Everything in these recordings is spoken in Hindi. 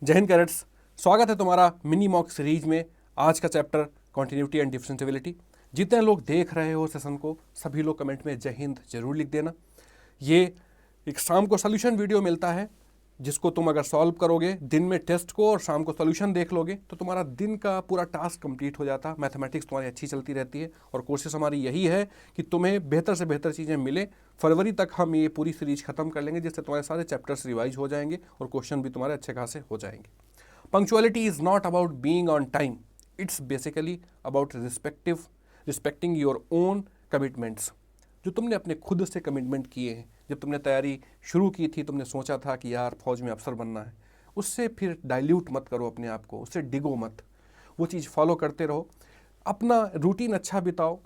जय हिंद कैडेट्स, स्वागत है तुम्हारा मिनी मॉक सीरीज में। आज का चैप्टर कॉन्टिन्यूटी एंड डिफरेंशिएबिलिटी। जितने लोग देख रहे हो सेशन को, सभी लोग कमेंट में जय हिंद जरूर लिख देना। ये एक शाम को सोल्यूशन वीडियो मिलता है जिसको तुम अगर सॉल्व करोगे दिन में टेस्ट को और शाम को सोल्यूशन देख लोगे तो तुम्हारा दिन का पूरा टास्क कंप्लीट हो जाता। मैथमेटिक्स तुम्हारी अच्छी चलती रहती है और कोशिश हमारी यही है कि तुम्हें बेहतर से बेहतर चीज़ें मिले। फरवरी तक हम ये पूरी सीरीज खत्म कर लेंगे जिससे तुम्हारे सारे चैप्टर्स रिवाइज हो जाएंगे और क्वेश्चन भी तुम्हारे अच्छे खासे हो जाएंगे। Punctuality is not about being on time, it's basically about respecting your own commitments. जो तुमने अपने खुद से कमिटमेंट किए हैं, जब तुमने तैयारी शुरू की थी, तुमने सोचा था कि यार फौज में अफसर बनना है, उससे फिर डाइल्यूट मत करो अपने आप को, उससे डिगो मत। वो चीज़ फॉलो करते रहो, अपना रूटीन अच्छा बिताओ,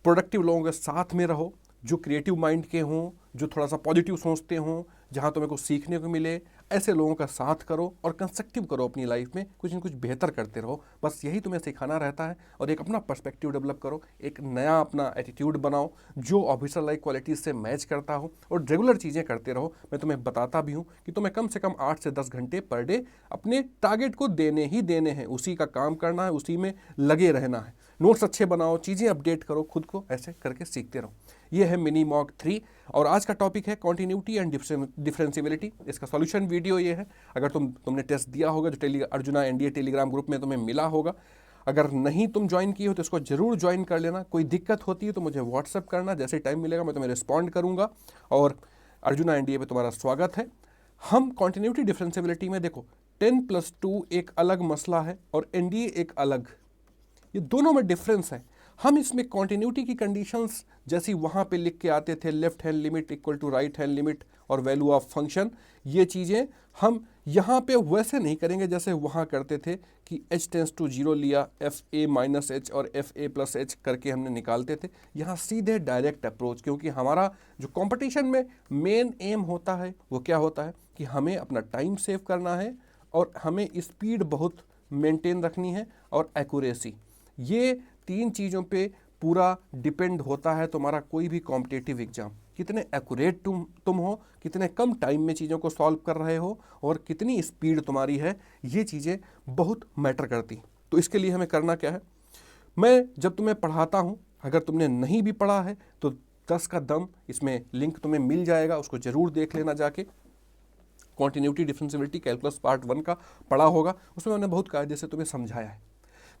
प्रोडक्टिव लोगों के साथ में रहो जो क्रिएटिव माइंड के हों, जो थोड़ा सा पॉजिटिव सोचते हों, जहाँ तुम्हें कुछ सीखने को मिले, ऐसे लोगों का साथ करो और कंस्ट्रक्टिव करो अपनी लाइफ में, कुछ न कुछ बेहतर करते रहो। बस यही तुम्हें सिखाना रहता है। और एक अपना पर्सपेक्टिव डेवलप करो, एक नया अपना एटीट्यूड बनाओ जो ऑफिसर लाइक क्वालिटीज़ से मैच करता हो और रेगुलर चीज़ें करते रहो। मैं तुम्हें बताता भी हूँ कि तुम्हें कम से कम 8 से 10 घंटे पर डे अपने टारगेट को देने ही देने हैं, उसी का काम करना है, उसी में लगे रहना है। नोट्स अच्छे बनाओ, चीज़ें अपडेट करो, खुद को ऐसे करके सीखते रहो। ये है मिनी मॉक 3 और आज का टॉपिक है कॉन्टिन्यूटी एंड डिफरेंशिएबिलिटी। इसका सॉल्यूशन वीडियो ये है। अगर तुमने टेस्ट दिया होगा जो अर्जुना एनडीए टेलीग्राम ग्रुप में तुम्हें मिला होगा, अगर नहीं तुम ज्वाइन किए हो तो इसको जरूर ज्वाइन कर लेना। कोई दिक्कत होती है तो मुझे व्हाट्सअप करना, जैसे टाइम मिलेगा मैं तुम्हें रिस्पॉन्ड करूंगा। और अर्जुना एनडीए पे तुम्हारा स्वागत है। हम कॉन्टिन्यूटी डिफरेंशिएबिलिटी में देखो 10+2 एक अलग मसला है और एनडीए एक अलग, ये दोनों में डिफरेंस है। हम इसमें कॉन्टिन्यूटी की कंडीशंस जैसी वहाँ पे लिख के आते थे, left hand limit equal to right hand limit और वैल्यू ऑफ फंक्शन, ये चीज़ें हम यहाँ पे वैसे नहीं करेंगे जैसे वहाँ करते थे कि h टेंस टू 0 लिया, एफ ए माइनस एच और एफ ए प्लस एच करके हमने निकालते थे। यहाँ सीधे डायरेक्ट अप्रोच, क्योंकि हमारा जो कंपटीशन में मेन एम होता है वो क्या होता है कि हमें अपना टाइम सेव करना है और हमें स्पीड बहुत मेंटेन रखनी है और एक्यूरेसी। ये 3 चीज़ों पे पूरा डिपेंड होता है तुम्हारा कोई भी कॉम्पिटिटिव एग्जाम। कितने एक्यूरेट तुम हो, कितने कम टाइम में चीज़ों को सॉल्व कर रहे हो और कितनी स्पीड तुम्हारी है, ये चीज़ें बहुत मैटर करती। तो इसके लिए हमें करना क्या है, मैं जब तुम्हें पढ़ाता हूँ, अगर तुमने नहीं भी पढ़ा है तो 10 का दम इसमें लिंक तुम्हें मिल जाएगा, उसको ज़रूर देख लेना जाके। कॉन्टिन्यूटी डिफरेंशिएबिलिटी कैलकुलस पार्ट 1 का पढ़ा होगा, उसमें मैंने बहुत कायदे से तुम्हें समझाया है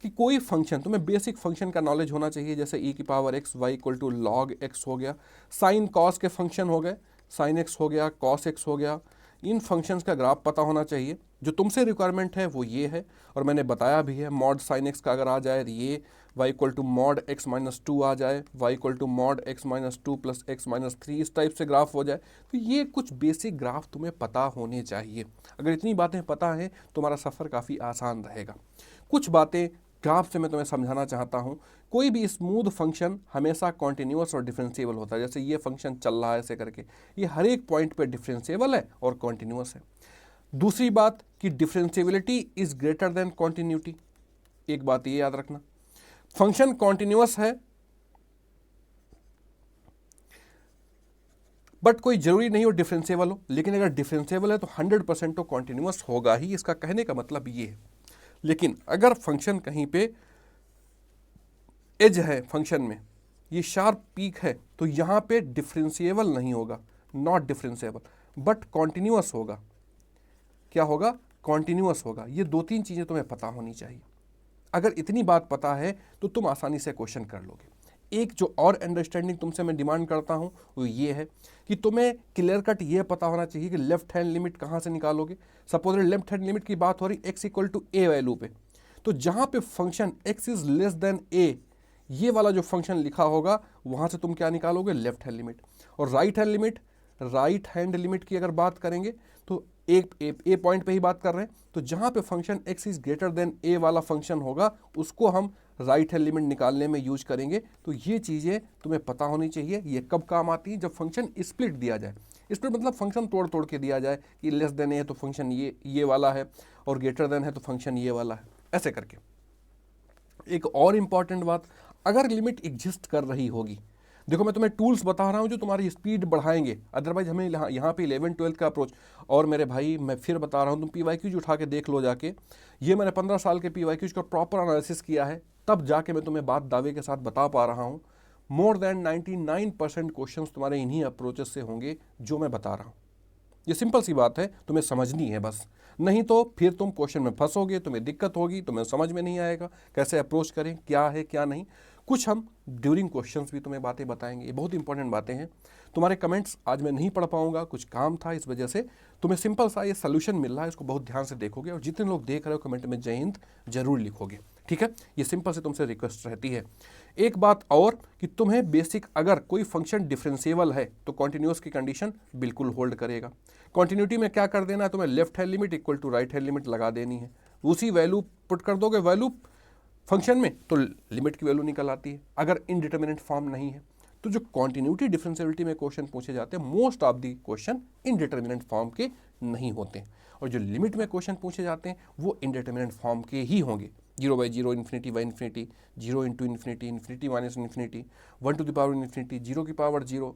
कि कोई फंक्शन, तुम्हें बेसिक फंक्शन का नॉलेज होना चाहिए। जैसे e की power x y equal to log x हो गया, साइन कॉस के फंक्शन हो गए, साइन x हो गया, कॉस x हो गया। इन फंक्शंस का ग्राफ पता होना चाहिए। जो तुमसे रिक्वायरमेंट है वो ये है और मैंने बताया भी है। मॉड साइन x का अगर आ जाए ये y equal to mod x minus 2 आ जाए, y equal to mod x minus 2 plus x minus 3, इस टाइप से ग्राफ हो जाए, तो ये कुछ बेसिक ग्राफ तुम्हें पता होने चाहिए। अगर इतनी बातें पता हैं तुम्हारा सफ़र काफ़ी आसान रहेगा। कुछ बातें ग्राफ से मैं तुम्हें समझाना चाहता हूँ। कोई भी स्मूथ फंक्शन हमेशा कॉन्टिन्यूअस और डिफरेंशिएबल होता है। जैसे ये फंक्शन चल रहा है ऐसे करके, ये हर एक पॉइंट पे डिफरेंशिएबल है और कॉन्टिन्यूअस है। दूसरी बात कि differentiability is greater then continuity. एक बात ये याद रखना, फंक्शन कॉन्टिन्यूअस है बट कोई जरूरी नहीं हो डिफरेंशिएबल हो, लेकिन अगर डिफरेंशिएबल है तो 100% तो कॉन्टिन्यूअस होगा ही। इसका कहने का मतलब ये है। लेकिन अगर फंक्शन कहीं पे एज है, फंक्शन में ये शार्प पीक है, तो यहाँ पे डिफरेंशिएबल नहीं होगा, नॉट डिफरेंशिएबल, बट कॉन्टिन्यूअस होगा। क्या होगा? कॉन्टिन्यूअस होगा। ये 2-3 चीज़ें तुम्हें पता होनी चाहिए। अगर इतनी बात पता है तो तुम आसानी से क्वेश्चन कर लोगे। एक जो और अंडरस्टैंडिंग तुमसे मैं डिमांड करता हूँ वो ये है कि तुम्हें क्लियर कट ये पता होना चाहिए कि लेफ्ट हैंड लिमिट कहाँ से निकालोगे। सपोज लेफ्ट हैंड लिमिट की बात हो रही x equal to a value पे, तो जहाँ पे function x is less than a, ये वाला जो फंक्शन लिखा होगा वहाँ से तुम क्या निकालोगे? Left hand limit. और राइट हैंड लिमिट की अगर बात करेंगे तो एक ए पॉइंट पे ही बात कर रहे हैं, तो जहाँ पे function x is greater than a वाला फंक्शन होगा उसको हम राइट हैंड लिमिट निकालने में यूज करेंगे। तो ये चीज़ें तुम्हें पता होनी चाहिए। ये कब काम आती है? जब फंक्शन स्प्लिट दिया जाए। स्प्लिट मतलब फंक्शन तोड़ तोड़ के दिया जाए कि लेस देन ए है तो फंक्शन ये वाला है और ग्रेटर देन है तो फंक्शन ये वाला है, ऐसे करके। एक और इम्पॉर्टेंट बात, अगर लिमिट एग्जिस्ट कर रही होगी देखो मैं तुम्हें टूल्स बता रहा हूँ जो तुम्हारी स्पीड बढ़ाएंगे, अदरवाइज हमें यहाँ पे 11-12 का अप्रोच। और मेरे भाई मैं फिर बता रहा हूँ, तुम PYQs उठा के देख लो जाके, ये मैंने 15 साल के PYQs का प्रॉपर एनालिसिस किया है, तब जाके मैं तुम्हें बात दावे के साथ बता पा रहा हूँ। मोर देन 99% क्वेश्चंस तुम्हारे इन्हीं अप्रोचेस से होंगे जो मैं बता रहा हूँ। ये सिंपल सी बात है, तुम्हें समझनी है बस, नहीं तो फिर तुम क्वेश्चन में फंसोगे, तुम्हें दिक्कत होगी, तुम्हें समझ में नहीं आएगा कैसे अप्रोच करें, क्या है क्या नहीं। कुछ हम ड्यूरिंग क्वेश्चंस भी तुम्हें बातें बताएंगे, ये बहुत इंपॉर्टेंट बातें हैं। तुम्हारे कमेंट्स आज मैं नहीं पढ़ पाऊंगा, कुछ काम था, इस वजह से तुम्हें सिंपल सा ये सोल्यूशन मिल रहा है, इसको बहुत ध्यान से देखोगे, और जितने लोग देख रहे हो कमेंट में जय हिंद जरूर लिखोगे, ठीक है। ये सिंपल से तुमसे रिक्वेस्ट रहती है। एक बात और कि तुम्हें बेसिक, अगर कोई फंक्शन डिफरेंशिएबल है तो कॉन्टिन्यूअस की कंडीशन बिल्कुल होल्ड करेगा। कॉन्टिन्यूटी में क्या कर देना है, तुम्हें left hand limit equal to right hand limit लगा देनी है, उसी वैल्यू पुट कर दोगे वैल्यू फंक्शन में तो लिमिट की वैल्यू निकल आती है, अगर इनडिटरमिनेट फॉर्म नहीं है। तो जो कॉन्टिन्यूटी डिफरेंशियबिलिटी में क्वेश्चन पूछे जाते हैं, most of the question indeterminate form के नहीं होते हैं, और जो लिमिट में क्वेश्चन पूछे जाते हैं वो इनडिटरमिनेट फॉर्म के ही होंगे। 0/0, infinity by infinity, 0 into infinity, infinity minus infinity, 1 to the power infinity, 0 की पावर 0,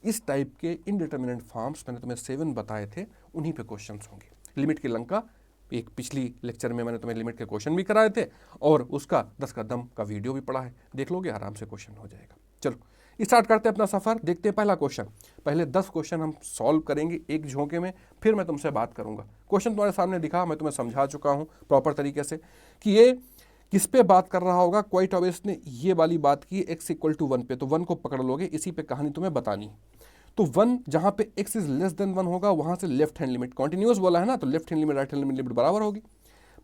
इस टाइप के इनडिटरमिनेट फॉर्म्स मैंने तुम्हें 7 बताए थे, उन्हीं पे क्वेश्चंस होंगे। लिमिट की लंका एक पिछली लेक्चर में मैंने तुम्हें लिमिट के क्वेश्चन भी कराए थे, और उसका 10 कदम का वीडियो भी पढ़ा है, देख लोगे आराम से क्वेश्चन हो जाएगा। चलो स्टार्ट करते हैं अपना सफ़र, देखते हैं पहला क्वेश्चन। पहले 10 क्वेश्चन हम सॉल्व करेंगे एक झोंके में, फिर मैं तुमसे बात करूंगा। क्वेश्चन तुम्हारे सामने दिखा, मैं तुम्हें समझा चुका हूँ प्रॉपर तरीके से कि ये किस पे बात कर रहा होगा। क्वाइट ऑब्वियस ने ये वाली बात की x इक्वल टू 1 पे, तो 1 को पकड़ लोगे, इसी पे कहानी तुम्हें बतानी है। तो 1 जहाँ पे x इज लेस देन 1 होगा, वहाँ से लेफ्ट हैंड लिमिट, कॉन्टिन्यूअस बोला है ना, तो left hand limit right hand limit बराबर होगी।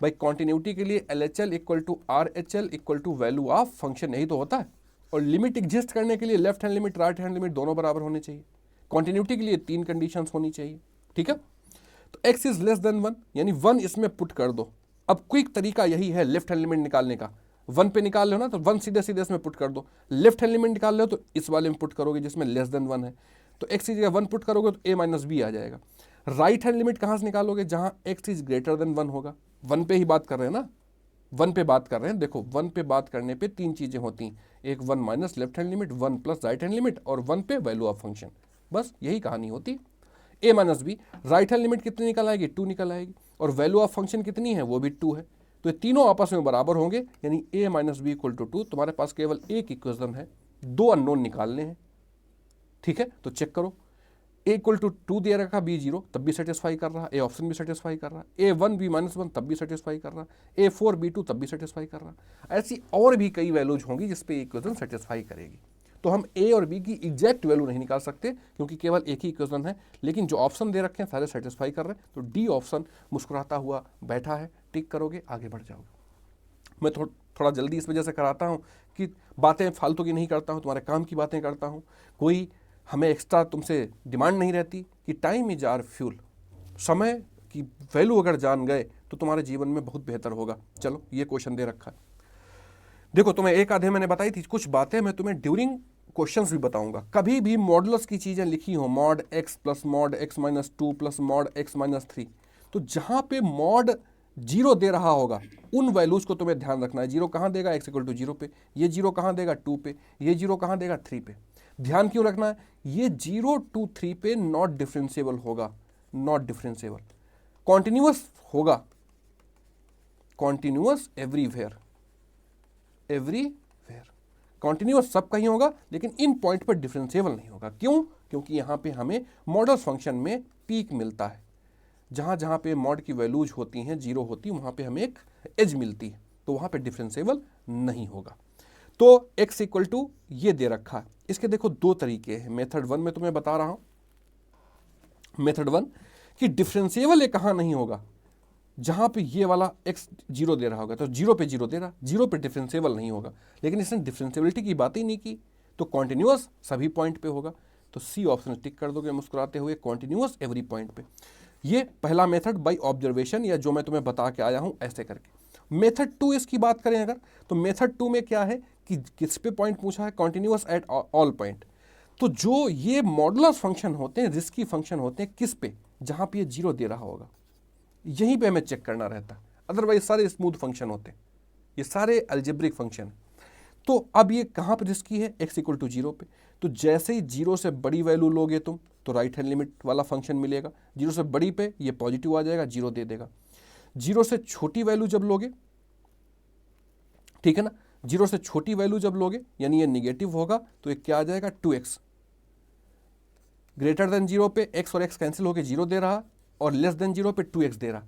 भाई कॉन्टिन्यूटी के लिए LHL equal to RHL equal to value of function, यही तो होता है। और लिमिट एग्जिस्ट करने के लिए left hand limit right hand limit दोनों बराबर होने चाहिए। कॉन्टिन्यूटी के लिए 3 कंडीशंस होनी चाहिए, ठीक है। तो x इज लेस देन 1 यानी 1 इसमें पुट कर दो। अब क्विक तरीका यही है लेफ्ट हैंड लिमिट निकालने का, 1 पे निकाल लो ना, तो 1 सीधे सीधे इसमें पुट कर दो। लेफ्ट हैंड लिमिट निकाल लो तो इस वाले में पुट करोगे जिसमें लेस देन 1 है, तो x की जगह 1 पुट करोगे तो a माइनस बी आ जाएगा। राइट हैंड लिमिट कहाँ से निकालोगे, जहाँ x इज ग्रेटर देन 1 होगा। 1 पे ही बात कर रहे हैं ना, 1 पे बात कर रहे हैं। देखो 1 पे बात करने पे 3 चीजें होती हैं, एक 1 minus left hand limit, 1 plus right hand limit, और 1 पे वैल्यू ऑफ फंक्शन, बस यही कहानी होती है। a minus b, right hand limit कितनी निकल आएगी, 2 निकल आएगी, और वैल्यू ऑफ फंक्शन कितनी है, वो भी 2 है। तो ये तीनों आपस में बराबर होंगे, यानी a minus b equal to 2। तुम्हारे पास केवल एक इक्वेशन है, 2 अननोन निकालने हैं, ठीक है। तो चेक करो, a इक्वल टू 2 दे रखा, b 0 तब भी सेटिस्फाई कर रहा, a ऑप्शन भी सेटिस्फाई कर रहा, a 1 b माइनस 1 तब भी सेटिस्फाई कर रहा, a 4 b 2 तब भी सेटिस्फाई कर रहा। ऐसी और भी कई वैल्यूज होंगी जिस पे इक्वेशन सेटिस्फाई करेगी। तो हम a और b की एग्जैक्ट वैल्यू नहीं निकाल सकते क्योंकि केवल एक ही इक्वेशन है, लेकिन जो ऑप्शन दे रखे हैं सारे सेटिस्फाई कर रहे हैं। तो डी ऑप्शन मुस्कुराता हुआ बैठा है, टिक करोगे आगे बढ़ जाओगे। मैं थोड़ा जल्दी इस वजह से कराता हूँ कि बातें फालतू की नहीं करता हूँ, तुम्हारे काम की बातें करता हूँ। कोई हमें एक्स्ट्रा तुमसे डिमांड नहीं रहती कि टाइम इज आवर फ्यूल, समय की वैल्यू अगर जान गए तो तुम्हारे जीवन में बहुत बेहतर होगा। चलो ये क्वेश्चन दे रखा है, देखो तुम्हें एक आधे मैंने बताई थी, कुछ बातें मैं तुम्हें ड्यूरिंग क्वेश्चंस भी बताऊंगा। कभी भी मॉडुलस की चीजें लिखी हो, mod x plus mod x minus 2 plus mod x minus 3, तो जहां पे मॉड 0 दे रहा होगा उन वैल्यूज को तुम्हें ध्यान रखना है। 0 कहां देगा, x इक्वल टू 0 पे, ये 0 कहां देगा 2 पे, ये 0 कहां देगा 3 पे। ध्यान क्यों रखना है, ये 0 2 3 पे नॉट डिफरेंशिएबल होगा, नॉट डिफरेंशिएबल। कॉन्टिन्यूअस होगा, कॉन्टिन्यूअस एवरीवेयर, एवरीवेयर कॉन्टिन्यूअस सब कहीं होगा, लेकिन इन पॉइंट पर डिफरेंशिएबल नहीं होगा। क्यों, क्योंकि यहां पे हमें मॉडल फंक्शन में पीक मिलता है, जहां जहां पे मॉड की वैल्यूज होती हैं 0 होती है, वहां पे हमें एक एज मिलती है, तो वहां पे डिफरेंशिएबल नहीं होगा। तो x इक्वल टू ये दे रखा है, इसके देखो 2 तरीके हैं। मेथड 1 में तुम्हें बता रहा हूं, मेथड 1 कि डिफरेंशिएबल ये कहां नहीं होगा, जहां पे ये वाला x 0 दे रहा होगा, तो 0 पे 0 दे रहा, 0 पे डिफरेंशिएबल नहीं होगा। लेकिन इसने डिफरेंशिएबिलिटी की बात ही नहीं की, तो कॉन्टिन्यूअस सभी पॉइंट पे होगा। तो सी ऑप्शन टिक कर दोगे मुस्कुराते हुए, कॉन्टिन्यूअस एवरी पॉइंट पे। ये पहला मेथड बाय ऑब्जर्वेशन, या जो मैं तुम्हें बता के आया हूं ऐसे करके। मेथड 2 इसकी बात करें अगर, तो मेथड 2 में क्या है कि किस पे पॉइंट पूछा है, कॉन्टिन्यूअस एट ऑल पॉइंट। तो जो ये मॉडुलस फंक्शन होते हैं, रिस्की फंक्शन होते हैं, किस पे, जहां पे ये 0 दे रहा होगा, यहीं पे हमें चेक करना रहता है। अदरवाइज सारे स्मूथ फंक्शन होते हैं, ये सारे अलजेब्रिक फंक्शन। तो अब ये कहां पे रिस्की है, x इक्वल टू 0 पे। तो जैसे ही 0 से बड़ी वैल्यू लोगे तुम तो राइट हैंड लिमिट वाला फंक्शन मिलेगा, 0 से बड़ी पे ये पॉजिटिव आ जाएगा, 0 दे देगा। 0 से छोटी वैल्यू जब लोगे, ठीक है ना, 0 से छोटी वैल्यू जब लोगे यानी ये निगेटिव होगा तो ये क्या आ जाएगा 2x। ग्रेटर देन 0 पे x और x कैंसिल होकर 0 दे रहा और लेस देन 0 पे 2x दे रहा।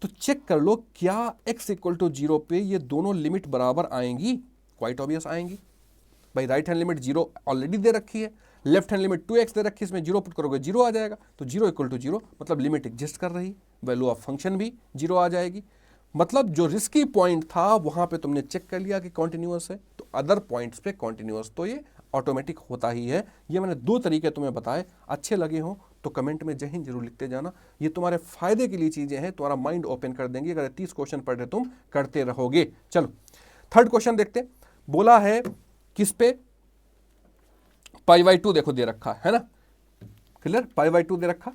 तो चेक कर लो क्या x इक्वल टू 0 पे ये दोनों लिमिट बराबर आएंगी, क्वाइट ऑब्वियस आएंगी भाई। राइट हैंड लिमिट 0 ऑलरेडी दे रखी है, लेफ्ट हैंड लिमिट 2x दे रखी है, इसमें 0 पुट करोगे 0 आ जाएगा। तो 0 इक्वल टू 0 मतलब लिमिट एग्जिस्ट कर रही, वैल्यू ऑफ फंक्शन भी 0 आ जाएगी। मतलब जो रिस्की पॉइंट था वहां पे तुमने चेक कर लिया कि कॉन्टिन्यूअस है, तो अदर पॉइंट्स पे कॉन्टिन्यूअस तो ये ऑटोमेटिक होता ही है। ये मैंने 2 तरीके तुम्हें बताए, अच्छे लगे हो तो कमेंट में जय हिंद जरूर लिखते जाना। ये तुम्हारे फायदे के लिए चीजें हैं, तुम्हारा माइंड ओपन कर देंगे अगर 30 क्वेश्चन पढ़ रहे तुम करते रहोगे। चलो थर्ड क्वेश्चन देखते। बोला है किस पे, π/2 देखो दे रखा है ना, क्लियर, π/2 दे रखा,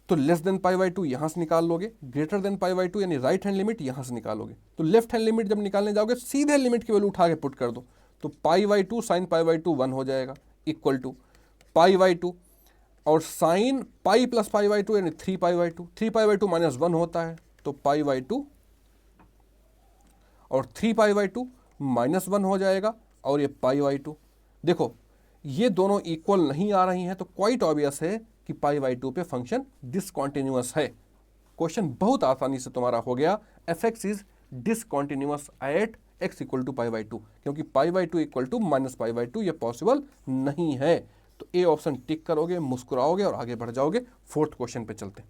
तो लेस देन π/2 यहां से निकाल लोगे, ग्रेटर देन π/2 यानी राइट हैंड लिमिट यहां से निकालोगे। तो लेफ्ट हैंड लिमिट जब निकालने जाओगे सीधे लिमिट की वैल्यू उठा के पुट कर दो, तो π/2 sin π/2 1 हो जाएगा इक्वल टू π/2 और साइन पाई प्लस π/2 यानी 3π/2, 3π/2 माइनस 1 होता है तो π/2 और 3π/2 माइनस 1 हो जाएगा और ये π/2। देखो ये दोनों इक्वल नहीं आ रही हैं तो क्वाइट ऑब्वियस है कि π/2 पे फंक्शन डिसकंटिन्यूअस है। क्वेश्चन बहुत आसानी से तुम्हारा हो गया, fx is discontinuous at x equal to π/2, क्योंकि π/2 इक्वल टू माइनस π/2 ये पॉसिबल नहीं है। तो ए ऑप्शन टिक करोगे, मुस्कुराओगे और आगे बढ़ जाओगे। फोर्थ क्वेश्चन पे चलते।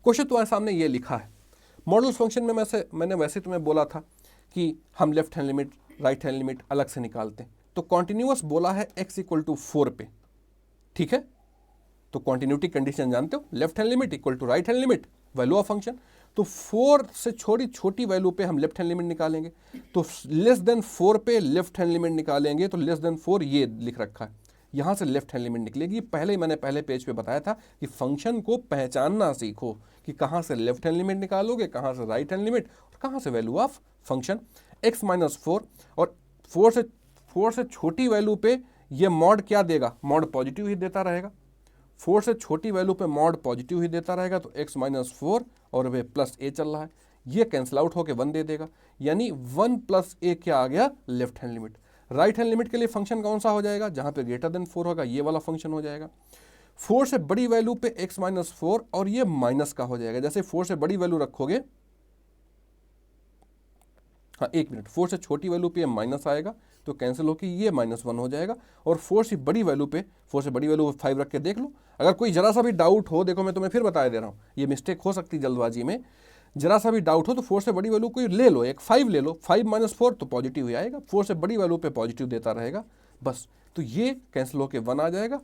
क्वेश्चन तुम्हारे सामने ये लिखा है, मॉडल फंक्शन में मैंने वैसे तुम्हें बोला था कि हम left hand limit right hand limit अलग से निकालते हैं। तो कॉन्टिन्यूअस बोला है x इक्वल टू 4 पे, ठीक है, तो कॉन्टिन्यूटी कंडीशन जानते हो, left hand limit equal to right hand limit value of function. तो 4 से छोटी वैल्यू पे हम लेफ्ट हैंड लिमिट निकालेंगे, तो लेस देन 4 पे लेफ्ट हैंड लिमिट निकालेंगे, तो लेस देन 4 ये लिख रखा है, यहां से लेफ्ट हैंड लिमिट निकलेगी। मैंने पहले पेज पे बताया था कि फंक्शन को पहचानना सीखो कि कहां से लेफ्ट हैंड लिमिट निकालोगे, कहां से राइट हैंड लिमिट और कहां से value of function. x minus 4 और 4 से छोटी वैल्यू पे ये मॉड क्या देगा, मॉड पॉजिटिव ही देता रहेगा। 4 से छोटी वैल्यू पे मॉड पॉजिटिव ही देता रहेगा, तो x माइनस 4 और वे प्लस a चल रहा है, ये कैंसिल आउट होकर 1 दे देगा, यानी 1 प्लस a क्या आ गया, left hand limit. Right hand limit के लिए फंक्शन कौन सा हो जाएगा, जहां पे ग्रेटर देन 4 होगा ये वाला फंक्शन हो जाएगा। 4 से बड़ी वैल्यू पे x माइनस 4 और ये माइनस का हो जाएगा, जैसे 4 से बड़ी वैल्यू रखोगे, हाँ 1 मिनट, 4 से छोटी वैल्यू पे माइनस आएगा तो कैंसिल होकर ये -1 हो जाएगा। और 4 से बड़ी वैल्यू पे 5 रख के देख लो। अगर कोई जरा सा भी डाउट हो, देखो मैं तुम्हें फिर बता दे रहा हूँ, ये मिस्टेक हो सकती है जल्दबाजी में, जरा सा भी डाउट हो तो 4 से बड़ी वैल्यू कोई ले लो, एक 5 ले लो, 5 माइनस 4 तो पॉजिटिव ही आएगा, 4 से बड़ी वैल्यू पे पॉजिटिव देता रहेगा बस। तो ये कैंसिल होकर 1 आ जाएगा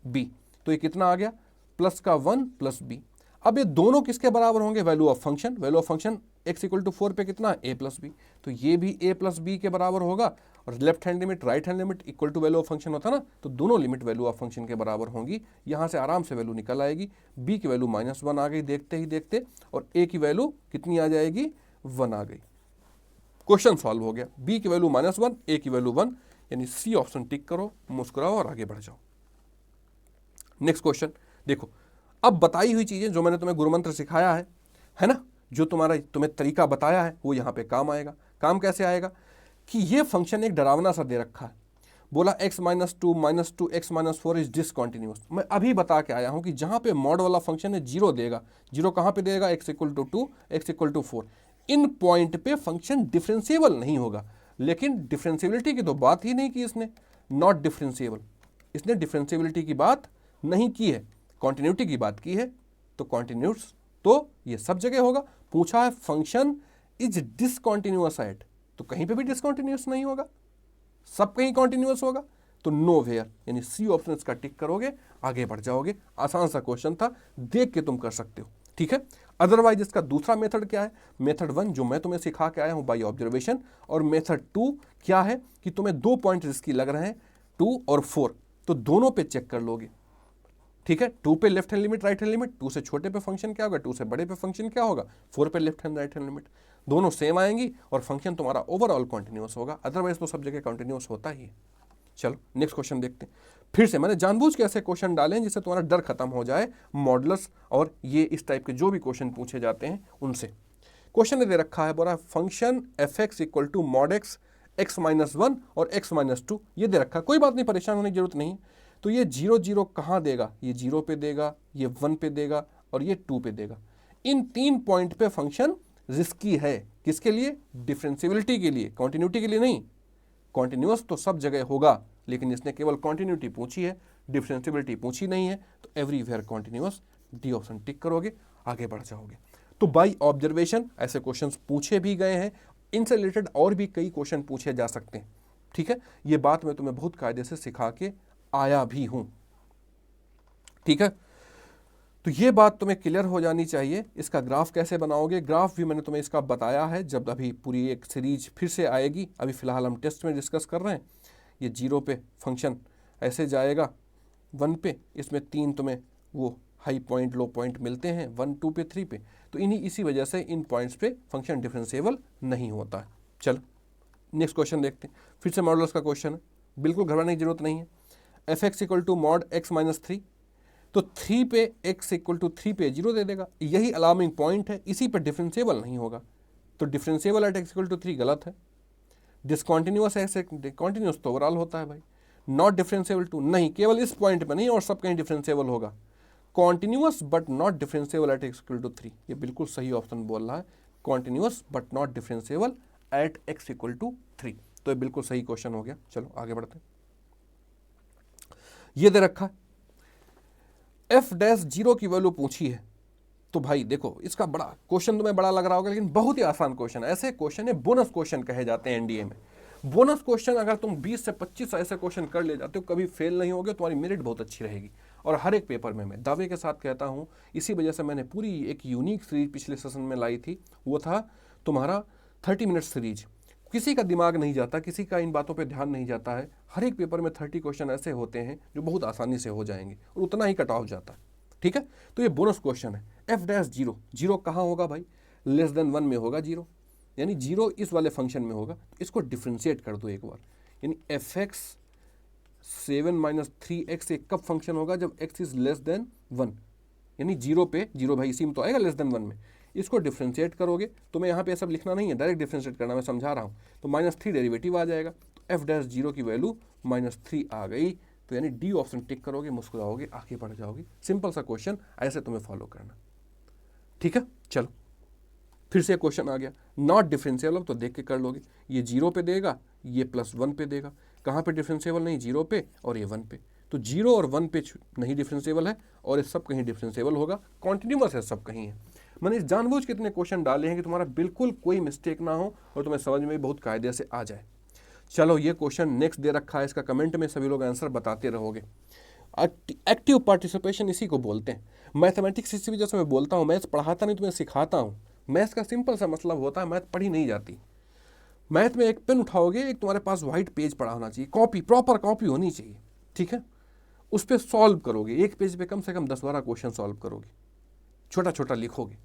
b, तो ये कितना आ गया, प्लस का 1 प्लस b। अब ये दोनों किसके बराबर होंगे, value of function. Value of function x equal to 4 पे कितना, a प्लस बी, तो ये भी a प्लस बी के बराबर होगा। और left hand limit right hand limit equal to value of function होता ना, तो दोनों लिमिट वैल्यू ऑफ फंक्शन के बराबर होंगी। यहाँ से आराम से वैल्यू निकल आएगी, b की वैल्यू -1 आ गई देखते ही देखते, और a की वैल्यू कितनी आ जाएगी, 1 आ गई। क्वेश्चन सॉल्व हो गया, b की वैल्यू -1, a की वैल्यू 1, यानी सी ऑप्शन टिक करो, मुस्कुराओ और आगे बढ़ जाओ। नेक्स्ट क्वेश्चन देखो, अब बताई हुई चीजें जो मैंने तुम्हें गुरुमंत्र सिखाया है ना, जो तुम्हें तरीका बताया है वो यहाँ पे काम आएगा। काम कैसे आएगा कि ये फंक्शन एक डरावना सा दे रखा है, बोला x minus 2 x minus 4 is discontinuous. मैं अभी बता के आया हूँ कि जहाँ पे मॉड वाला फंक्शन है 0 देगा, 0 कहाँ पे देगा, x equal to 2 x equal to 4, इन पॉइंट पे फंक्शन डिफरेंशिएबल नहीं होगा। लेकिन डिफरेंशिएबिलिटी की तो बात ही नहीं की इसने, नॉट डिफरेंशिएबल, इसने डिफरेंशिएबिलिटी की बात नहीं की है, कॉन्टिन्यूटी की बात की है। तो कॉन्टिन्यूस तो ये सब जगह होगा। पूछा है फंक्शन इज डिसकंटिन्यूअस एट, तो कहीं पे भी डिसकंटिन्यूअस नहीं होगा, सब कहीं कॉन्टिन्यूअस होगा, तो नो वेयर, यानी सी ऑप्शन इसका टिक करोगे, आगे बढ़ जाओगे। आसान सा क्वेश्चन था, देख के तुम कर सकते हो, ठीक है। अदरवाइज इसका दूसरा मेथड क्या है, मेथड 1 जो मैं तुम्हें सिखा के आया हूं बाई ऑब्जर्वेशन, और मेथड 2 क्या है कि तुम्हें 2 पॉइंट रिस्की लग रहे हैं 2 और 4, तो दोनों पे चेक कर लोगे। ठीक है, 2 पे left hand limit right hand limit, 2 से छोटे पे फंक्शन क्या होगा, 2 से बड़े पे फंक्शन क्या होगा, 4 पे left hand right hand limit, दोनों सेम आएंगी और फंक्शन तुम्हारा ओवरऑल कॉन्टिन्यूस होगा, अदरवाइज तो सब जगह कॉन्टिन्यूस होता ही है। चलो नेक्स्ट क्वेश्चन देखते हैं। फिर से मैंने जानबूझ के ऐसे क्वेश्चन डाले हैं जिससे तुम्हारा डर खत्म हो जाए मॉडुलस और ये इस टाइप के जो भी क्वेश्चन पूछे जाते हैं उनसे। क्वेश्चन ने दे रखा है, बोला function f x equal to mod x x minus 1 और एक्स माइनस 2, ये दे रखा है। कोई बात नहीं, परेशान होने की जरूरत नहीं। तो ये 0 0 कहाँ देगा, ये 0 पे देगा, ये 1 पे देगा और ये 2 पे देगा। इन 3 पॉइंट पे फंक्शन रिस्की है। किसके लिए, डिफरेंशियबिलिटी के लिए, कॉन्टिन्यूटी के लिए नहीं। कॉन्टिन्यूस तो सब जगह होगा, लेकिन इसने केवल कॉन्टिन्यूटी पूछी है, डिफरेंशियबिलिटी पूछी नहीं है, तो everywhere continuous, D option tick करोगे, आगे बढ़ जाओगे। तो बाई ऑब्जर्वेशन ऐसे क्वेश्चंस पूछे भी गए हैं, इनसे रिलेटेड और भी कई क्वेश्चन पूछे जा सकते हैं। ठीक है, ये बात मैं तुम्हें बहुत कायदे से सिखा के आया भी हूं। ठीक है, तो ये बात तुम्हें क्लियर हो जानी चाहिए। इसका ग्राफ कैसे बनाओगे, ग्राफ भी मैंने तुम्हें इसका बताया है, जब अभी पूरी एक सीरीज फिर से आएगी। अभी फिलहाल हम टेस्ट में डिस्कस कर रहे हैं। ये 0 पे फंक्शन ऐसे जाएगा, 1 पे, इसमें 3 तुम्हें वो हाई पॉइंट लो पॉइंट मिलते हैं, 1 2 पे 3 पे, तो इसी वजह से इन पॉइंट्स पे फंक्शन डिफरेंशिएबल नहीं होता है। चलो नेक्स्ट क्वेश्चन देखते हैं। फिर से मॉडुलस का क्वेश्चन है, बिल्कुल घबराने की जरूरत नहीं है। F x equal to mod x minus 3, तो 3 पे x इक्वल टू 3 पे 0 दे देगा। यही अलार्मिंग पॉइंट है, इसी पर डिफरेंशिएबल नहीं होगा। तो differentiable at x equal to 3 गलत है। डिसकॉन्टिन्यूस है, कॉन्टिन्यूस तो ओवरऑल होता है भाई। नॉट डिफरेंशिएबल टू, नहीं, केवल इस पॉइंट पे नहीं और सब कहीं डिफरेंशिएबल होगा। Continuous but not differentiable at x equal to 3, ये बिल्कुल सही ऑप्शन बोल रहा है। Continuous but not differentiable at x equal to 3, तो ये बिल्कुल सही क्वेश्चन हो गया। चलो आगे बढ़ते हैं। ये दे रखा है एफ डैश 0 की वैल्यू पूछी है। तो भाई देखो, इसका बड़ा क्वेश्चन तुम्हें बड़ा लग रहा होगा, लेकिन बहुत ही आसान क्वेश्चन है। ऐसे क्वेश्चन है बोनस क्वेश्चन कहे जाते हैं एनडीए में। बोनस क्वेश्चन अगर तुम 20 से 25 ऐसे क्वेश्चन कर ले जाते हो, कभी फेल नहीं होगे, तुम्हारी मेरिट बहुत अच्छी रहेगी। और हर एक पेपर में मैं दावे के साथ कहता हूं, इसी वजह से मैंने पूरी एक यूनिक सीरीज पिछले सेशन में लाई थी, वो था तुम्हारा 30 मिनट सीरीज। किसी का दिमाग नहीं जाता, किसी का इन बातों पे ध्यान नहीं जाता है। हर एक पेपर में 30 क्वेश्चन ऐसे होते हैं जो बहुत आसानी से हो जाएंगे और उतना ही कट ऑफ जाता है। ठीक है, तो ये बोनस क्वेश्चन है। एफ डैश 0, 0 कहाँ होगा भाई, लेस देन 1 में होगा 0, यानी 0 इस वाले फंक्शन में होगा। इसको डिफ्रेंशिएट कर दो एक बार, यानी एफ एक्स 7 माइनस 3x एक कब फंक्शन होगा, जब x इज लेस देन 1, यानी 0 पे 0 भाई इसी में तो आएगा लेस देन 1 में। इसको डिफ्रेंशिएट करोगे, तो मैं यहाँ पे सब लिखना नहीं है, डायरेक्ट डिफ्रेंशिएट करना, मैं समझा रहा हूँ। तो -3 डेरिवेटिव आ जाएगा, तो एफ डैश 0 की वैल्यू -3 आ गई। तो यानी डी ऑप्शन टिक करोगे, मुस्कुराओगे, आगे बढ़ जाओगे। सिंपल सा क्वेश्चन, ऐसे तुम्हें फॉलो करना। ठीक है, चलो फिर से क्वेश्चन आ गया, नॉट डिफरेंशिएबल, तो देख के कर लोगे। ये 0 पे देगा, ये +1 पे देगा। कहाँ पे डिफरेंशिएबल नहीं, 0 पे और ये 1 पे। तो 0 और 1 पे नहीं डिफरेंशिएबल है और ये सब कहीं डिफरेंशिएबल होगा। कॉन्टिन्यूअस है, सब कहीं है। मैंने जानबूझ के इतने क्वेश्चन डाले हैं कि तुम्हारा बिल्कुल कोई मिस्टेक ना हो और तुम्हें समझ में बहुत कायदे से आ जाए। चलो ये क्वेश्चन नेक्स्ट दे रखा है, इसका कमेंट में सभी लोग आंसर बताते रहोगे। एक्टिव पार्टिसिपेशन इसी को बोलते हैं। मैथमेटिक्स इसी वजह से मैं बोलता हूँ, मैथ्स पढ़ाता नहीं, तुम्हें सिखाता हूँ। मैथ्स का सिंपल सा मतलब होता है, मैथ पढ़ी नहीं जाती। मैथ में एक पेन उठाओगे, एक तुम्हारे पास व्हाइट पेज पड़ा होना चाहिए, कॉपी, प्रॉपर कॉपी होनी चाहिए। ठीक है, उस पर सॉल्व करोगे, एक पेज पे कम से कम 10-12 क्वेश्चन सॉल्व करोगे, छोटा छोटा लिखोगे।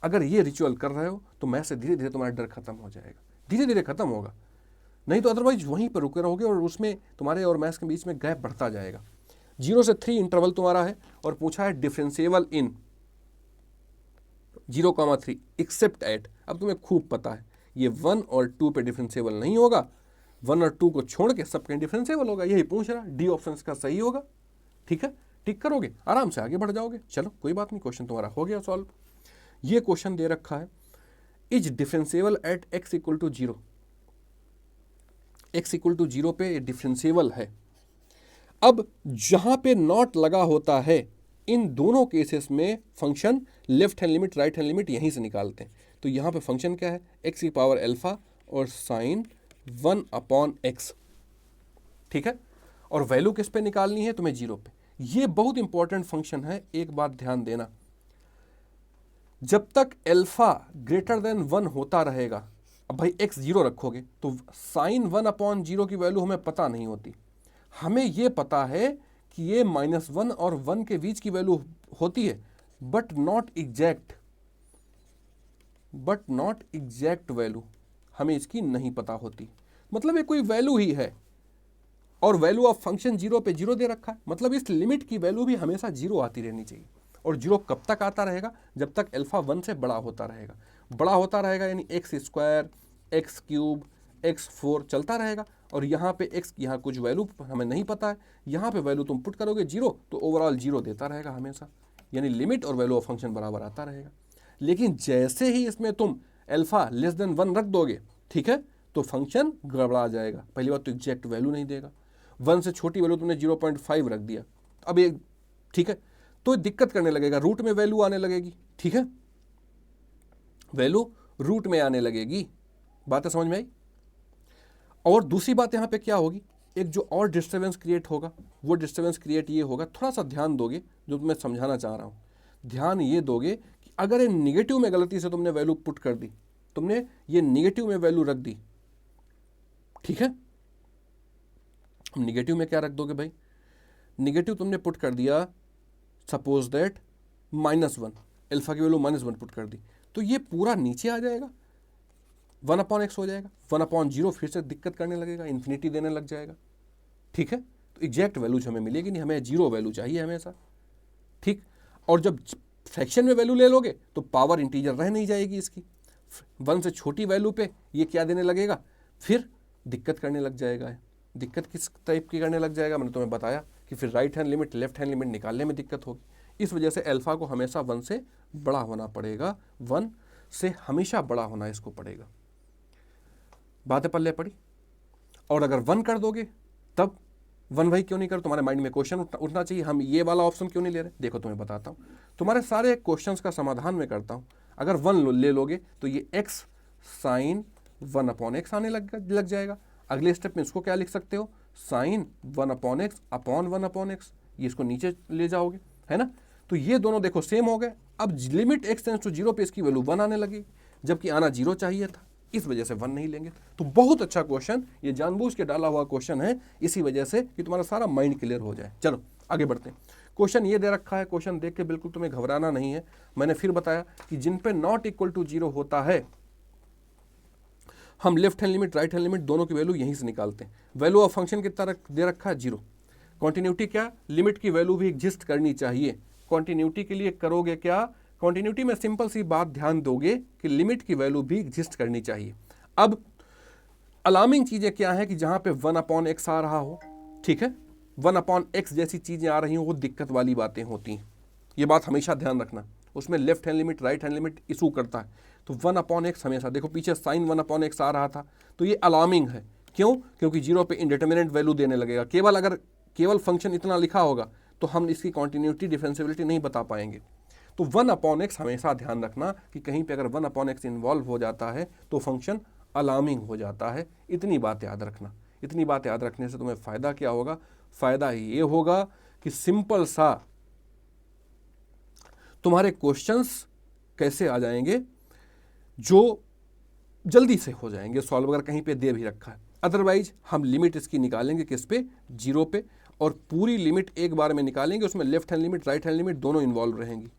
अगर ये रिचुअल कर रहे हो तो मैथ से धीरे धीरे तुम्हारा डर खत्म हो जाएगा, धीरे धीरे खत्म होगा। नहीं तो अदरवाइज वहीं पर रुके रहोगे और उसमें तुम्हारे और मैथ्स के बीच में गैप बढ़ता जाएगा। 0 से 3 इंटरवल तुम्हारा है और पूछा है डिफरेंशिएबल इन 0,3 एक्सेप्ट एट। अब तुम्हें खूब पता है ये 1 और 2 पे डिफरेंशिएबल नहीं होगा, 1 और 2 को छोड़ के सब कहीं डिफरेंशिएबल होगा। यही पूछ रहा, डी ऑप्शन का सही होगा। ठीक है, टिक करोगे, आराम से आगे बढ़ जाओगे। चलो कोई बात नहीं, क्वेश्चन तुम्हारा हो गया सॉल्व। ये क्वेश्चन दे रखा है, is differentiable at x equal to 0। x equal to 0 पे डिफरेंशिएबल है। अब जहां पे नॉट लगा होता है, इन दोनों केसेस में function left hand limit right hand limit यहीं से निकालते हैं। तो यहां पे फंक्शन क्या है, x की पावर अल्फा और साइन 1/x। ठीक है, और वैल्यू किस पे निकालनी है तुम्हें, 0 पे। ये बहुत इंपॉर्टेंट फंक्शन है, एक बात ध्यान देना, जब तक अल्फा ग्रेटर देन 1 होता रहेगा। अब भाई x 0 रखोगे तो साइन 1/0 की वैल्यू हमें पता नहीं होती। हमें यह पता है कि ये -1 और 1 के बीच की वैल्यू होती है, बट नॉट एग्जैक्ट वैल्यू, हमें इसकी नहीं पता होती। मतलब ये कोई वैल्यू ही है और वैल्यू ऑफ फंक्शन 0 पे 0 दे रखा है, मतलब इस लिमिट की वैल्यू भी हमेशा 0 आती रहनी चाहिए। और 0 कब तक आता रहेगा? जब तक अल्फा 1 से बड़ा होता रहेगा, यानी x², x³ x4 चलता रहेगा। और यहाँ पे x, यहाँ कुछ वैल्यू हमें नहीं पता है, यहाँ पे वैल्यू तुम पुट करोगे 0 तो ओवरऑल 0 देता रहेगा हमेशा, यानी लिमिट और वैल्यू ऑफ फंक्शन बराबर आता रहेगा। लेकिन जैसे ही इसमें तुम अल्फा <1 रख दोगे, ठीक है, तो फंक्शन गड़बड़ा जाएगा। पहली बात तो एग्जैक्ट वैल्यू नहीं देगा। 1 से छोटी वैल्यू तुमने 0.5 रख दिया, अब ये ठीक है, तो दिक्कत करने लगेगा, रूट में वैल्यू आने लगेगी, ठीक है, वैल्यू रूट में आने लगेगी। बातें समझ में आई? और दूसरी बात यहाँ पे क्या होगी, एक जो और डिस्टर्बेंस क्रिएट होगा, वो डिस्टर्बेंस क्रिएट ये होगा, थोड़ा सा ध्यान दोगे जो मैं समझाना चाह रहा हूँ, ध्यान ये दोगे कि अगर ये निगेटिव में गलती से तुमने वैल्यू पुट कर दी, तुमने ये निगेटिव में वैल्यू रख दी, ठीक है, निगेटिव में क्या रख दोगे भाई, निगेटिव तुमने पुट कर दिया, सपोज दैट -1, अल्फा की वैल्यू -1 पुट कर दी, तो ये पूरा नीचे आ जाएगा, 1/x हो जाएगा, 1/0 फिर से दिक्कत करने लगेगा, इन्फिनिटी देने लग जाएगा, ठीक है। तो एग्जैक्ट वैल्यू हमें मिलेगी नहीं, हमें 0 वैल्यू चाहिए हमेशा, ठीक। और जब फ्रैक्शन में वैल्यू ले लोगे तो पावर इंटीजर रह नहीं जाएगी इसकी, 1 से छोटी वैल्यू पे ये क्या देने लगेगा, फिर दिक्कत करने लग जाएगा। दिक्कत किस टाइप की करने लग जाएगा, मैंने तुम्हें बताया कि फिर right hand limit left hand limit निकालने में दिक्कत होगी। इस वजह से अल्फा को हमेशा 1 से बड़ा होना पड़ेगा, 1 से हमेशा बड़ा होना इसको पड़ेगा। बातें पल्ले पड़ी। और अगर 1 कर दोगे तब 1 भाई क्यों नहीं कर, तुम्हारे माइंड में क्वेश्चन उठना चाहिए, हम ये वाला ऑप्शन क्यों नहीं ले रहे। देखो तुम्हें बताता हूँ, तुम्हारे सारे क्वेश्चंस का समाधान मैं करता हूँ। अगर 1 ले लोगे तो ये x sin 1/x आने लग जाएगा। अगले स्टेप में इसको क्या लिख सकते हो, sin 1/x अपॉन 1/x, ये इसको नीचे ले जाओगे, है ना। तो ये दोनों देखो सेम हो गए। अब लिमिट x टेंड्स टू 0 पे इसकी वैल्यू 1 आने लगी, जबकि आना 0 चाहिए था, इस वजह से 1 नहीं लेंगे। तो बहुत अच्छा क्वेश्चन, ये जानबूझ के डाला हुआ क्वेश्चन है, इसी वजह से कि तुम्हारा सारा माइंड क्लियर हो जाए। चलो आगे बढ़ते हैं। क्वेश्चन ये दे रखा है, क्वेश्चन देख के बिल्कुल तुम्हें घबराना नहीं है। मैंने फिर बताया कि जिन पे नॉट इक्वल टू 0 होता है, हम left hand limit right hand limit दोनों की वैल्यू यहीं से निकालते हैं। वैल्यू ऑफ फंक्शन कितना दे रखा है, 0। कॉन्टिन्यूटी क्या, लिमिट की वैल्यू भी एग्जिस्ट करनी चाहिए। कॉन्टिन्यूटी के लिए करोगे क्या, कॉन्टिन्यूटी में सिंपल सी बात ध्यान दोगे कि लिमिट की वैल्यू भी एग्जिस्ट करनी चाहिए। अब अलार्मिंग चीजें क्या है कि जहां पे 1/x आ रहा हो, ठीक है, 1/x जैसी चीजें आ रही हो, वो दिक्कत वाली बातें होती हैं। ये बात हमेशा ध्यान रखना, उसमें left hand limit right hand limit issue करता है। तो 1/x हमेशा देखो, पीछे sin 1/x आ रहा था, तो ये अलार्मिंग है। क्यों? क्योंकि 0 पे इंडिटरमिनेट वैल्यू देने लगेगा। केवल फंक्शन इतना लिखा होगा तो हम इसकी कॉन्टिन्यूटी डिफरेंशिएबिलिटी नहीं बता पाएंगे। तो 1/x हमेशा ध्यान रखना कि कहीं पे अगर 1/x इन्वॉल्व हो जाता है तो फंक्शन अलार्मिंग हो जाता है। इतनी बात याद रखना। इतनी बात याद रखने से तुम्हें फ़ायदा क्या होगा, फ़ायदा ये होगा कि सिंपल सा तुम्हारे क्वेश्चंस कैसे आ जाएंगे, जो जल्दी से हो जाएंगे सॉल्व, अगर कहीं पे दे भी रखा है। अदरवाइज हम लिमिट इसकी निकालेंगे किस पे, 0 पे, और पूरी लिमिट एक बार में निकालेंगे, उसमें left hand limit right hand limit दोनों इन्वॉल्व रहेंगी।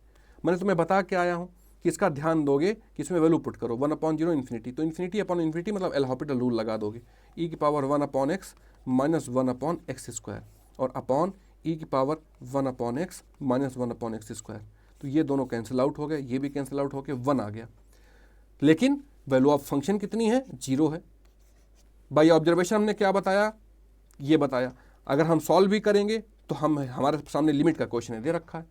मैंने तुम्हें बता के आया हूँ कि इसका ध्यान दोगे कि इसमें वैल्यू पुट करो 1/0 इन्फिनिटी, तो इन्फिनिटी अपॉन इन्फिनिटी मतलब एल हॉपिटल रूल लगा दोगे, e की पावर 1/x माइनस 1/x², और अपॉन e की पावर 1/x माइनस 1/x²। तो ये दोनों कैंसिल आउट हो गए, ये भी कैंसिल आउट होकर 1 आ गया। लेकिन वैल्यू ऑफ फंक्शन कितनी है, 0 है। बाय ऑब्जर्वेशन हमने क्या बताया, ये बताया। अगर हम सॉल्व भी करेंगे तो हमारे सामने लिमिट का क्वेश्चन दे रखा है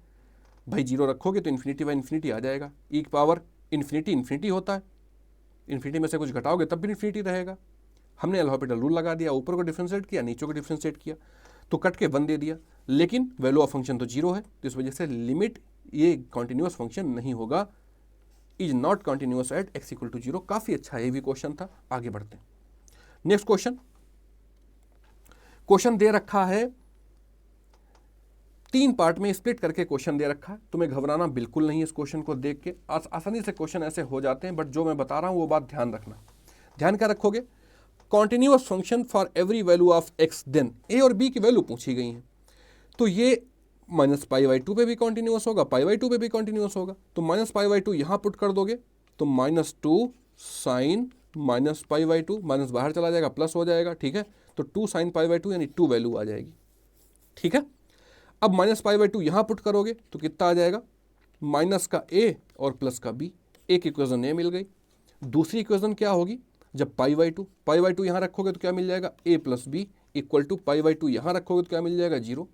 भाई, 0 रखोगे तो इन्फिनिटी बाई इन्फिनिटी आ जाएगा। ई की पावर इन्फिनिटी होता है, इन्फिनिटी में से कुछ घटाओगे तब भी इन्फिनिटी रहेगा। हमने एल हॉपिटल रूल लगा दिया, ऊपर को डिफ्रेंशिएट किया, नीचे को डिफ्रेंशिएट किया, तो कट के 1 दे दिया। लेकिन वैल्यू ऑफ फंक्शन तो 0 है, तो इस वजह से लिमिट ये कॉन्टिन्यूस फंक्शन नहीं होगा, is not continuous at x equal to 0। काफी अच्छा ये भी क्वेश्चन था। आगे बढ़ते हैं। नेक्स्ट क्वेश्चन दे रखा है 3 पार्ट में स्प्लिट करके क्वेश्चन दे रखा है। तुम्हें घबराना बिल्कुल नहीं, इस क्वेश्चन को देख के आसानी से क्वेश्चन ऐसे हो जाते हैं, बट जो मैं बता रहा हूं वो बात ध्यान रखना। ध्यान क्या रखोगे, continuous function for every value of x, then a और b की वैल्यू पूछी गई है। तो ये माइनस पाई बाई टू पे भी कॉन्टिन्यूस होगा, पाई बाई टू पे भी कॉन्टिन्यूस होगा, तो माइनस पाई बाई टू यहाँ पुट कर दोगे तो minus two sine minus pi by two, minus बाहर चला जाएगा प्लस हो जाएगा, ठीक है। तो two sine pi by two यानी टू वैल्यू आ जाएगी, ठीक है। अब माइनस पाई बाई टू यहाँ पुट करोगे तो कितना आ जाएगा, माइनस का ए और प्लस का बी, एक इक्वेशन ए मिल गई। दूसरी इक्वेशन क्या होगी, जब पाई बाई टू यहाँ रखोगे तो क्या मिल जाएगा, a plus b equal to pi by two यहाँ रखोगे तो क्या मिल जाएगा, जीरो।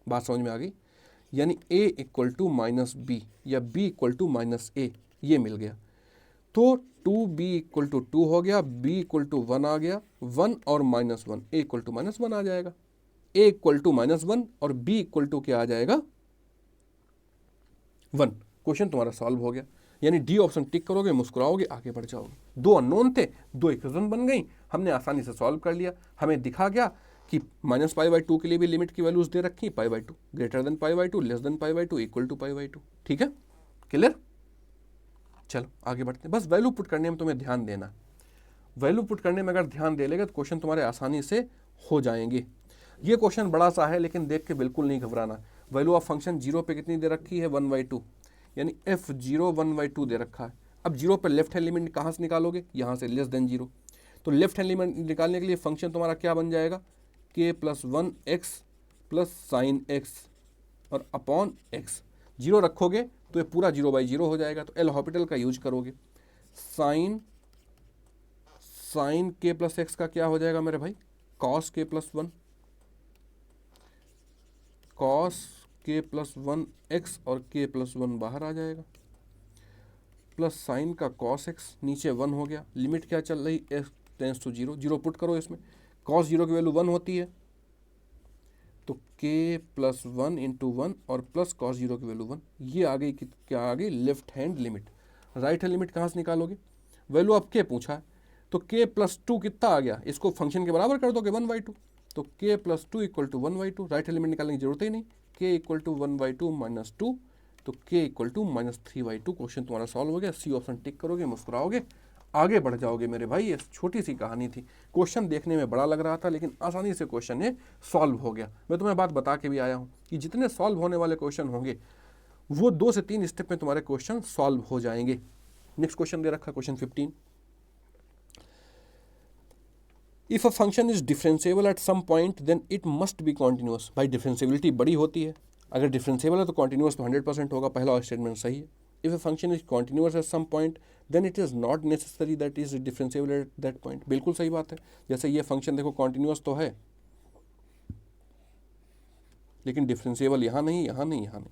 बात समझ में आ गई, यानी a equal to minus b या b equal to minus a, ये मिल गया। तो 2b इक्वल टू 2 हो गया, b इक्वल टू 1 आ गया, 1 और माइनस 1, a इक्वल टू माइनस 1 आ जाएगा, a इक्वल टू माइनस 1 और b इक्वल टू क्या आ जाएगा, 1। क्वेश्चन तुम्हारा सॉल्व हो गया, यानी डी ऑप्शन टिक करोगे, मुस्कुराओगे, आगे बढ़ जाओगे। दो अननोन थे, दो इक्वेशन बन गई, हमने आसानी से सॉल्व कर लिया। हमें दिखा गया कि माइनस पाई बाई टू के लिए भी लिमिट की वैल्यूज दे रखी, pi by two greater than pi by two, less than pi by two, equal to pi by two, ठीक है, क्लियर। चलो आगे बढ़ते हैं। बस वैल्यू पुट करने में तुम्हें ध्यान देना, वैल्यू पुट करने में अगर ध्यान दे लेगा तो क्वेश्चन तुम्हारे आसानी से हो जाएंगे। ये क्वेश्चन बड़ा सा है लेकिन देख के बिल्कुल नहीं घबराना। वैल्यू ऑफ फंक्शन जीरो पे कितनी दे रखी है, 1/2, यानी f0 1/2 दे रखा है। अब जीरो पे लेफ्ट हैंड लिमिट कहाँ से निकालोगे, यहाँ से, लेस देन जीरो। तो लेफ्ट हैंड लिमिट निकालने के लिए फंक्शन तुम्हारा क्या बन जाएगा, k plus 1x plus sine x और अपॉन एक्स। जीरो रखोगे तो ये पूरा 0/0 हो जाएगा, तो एल हॉस्पिटल का यूज करोगे। साइन k प्लस एक्स का क्या हो जाएगा मेरे भाई, cos k plus 1, cos k plus 1 x और k प्लस 1 बाहर आ जाएगा, प्लस साइन का कॉस एक्स, नीचे 1 हो गया। लिमिट क्या चल रही, x tends to 0, zero put करो इसमें, कॉस 0 की वैल्यू 1 होती है, तो k प्लस 1 इंटू 1 और प्लस कॉस 0 की वैल्यू 1, ये आ गई, क्या आ गई, left hand limit. Right hand limit कहाँ से निकालोगे, वैल्यू अब k पूछा है, तो k प्लस 2 कितना आ गया, इसको फंक्शन के बराबर कर दोगे 1/2, तो k plus 2 equal to 1/2। Right hand limit निकालने की जरूरत ही नहीं, k इक्वल टू 1/2 माइनस 2, तो k equal to minus 3/2। Question तुम्हारा सॉल्व हो गया, सी ऑप्शन टिक करोगे, मुस्कुराओगे, आगे बढ़ जाओगे मेरे भाई। ये छोटी सी कहानी थी, क्वेश्चन देखने में बड़ा लग रहा था लेकिन आसानी से क्वेश्चन ये सॉल्व हो गया। मैं तुम्हें बात बता के भी आया हूँ कि जितने सॉल्व होने वाले क्वेश्चन होंगे वो 2 से 3 स्टेप में तुम्हारे क्वेश्चन सॉल्व हो जाएंगे। नेक्स्ट क्वेश्चन दे रखा, question 15, if a function is differentiable at some point then it must be continuous. भाई डिफरेंशिएबिलिटी बड़ी होती है, अगर डिफरेंशिएबल है तो कॉन्टिन्यूस तो 100% होगा, पहला स्टेटमेंट सही है। If a function is continuous at some point then it is not necessary that is differentiable at that point. बिल्कुल सही बात है, जैसे ये फंक्शन देखो कॉन्टिन्यूस तो है लेकिन डिफरेंशिएबल यहाँ नहीं, यहाँ नहीं, यहाँ नहीं।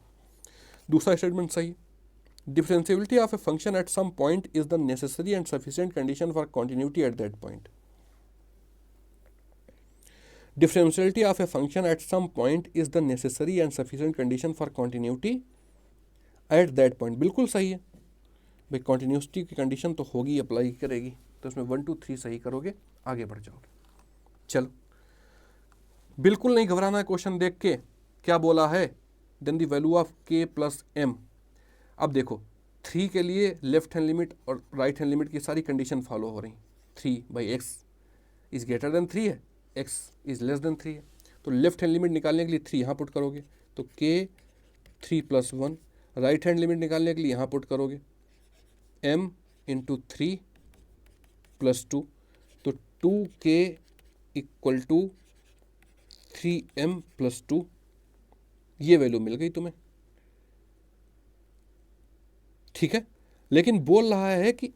दूसरा स्टेटमेंट सही, differentiability of a function at some point is the necessary and sufficient condition for continuity at that point. Differentiability of a function at some point is the necessary and sufficient condition for continuity at that point। बिल्कुल सही है भाई, कॉन्टिन्यूटी की कंडीशन तो होगी, अप्लाई करेगी, तो इसमें 1 2 3 सही करोगे, आगे बढ़ जाओगे। चलो बिल्कुल नहीं घबराना है, क्वेश्चन देख के क्या बोला है, then the value of k plus m। अब देखो 3 के लिए लेफ्ट हैंड लिमिट और राइट हैंड लिमिट की सारी कंडीशन फॉलो हो रही। 3/x इज ग्रेटर देन 3 है, x इज लेस देन 3 है, तो लेफ्ट हैंड लिमिट निकालने के लिए 3 यहाँ पुट करोगे तो k 3 plus 1। Right hand limit निकालने के लिए यहाँ पुट करोगे m इंटू 3 प्लस 2, तो 2k equal to 3m plus 2, ये वैल्यू मिल गई तुम्हें, ठीक है। लेकिन बोल रहा है कि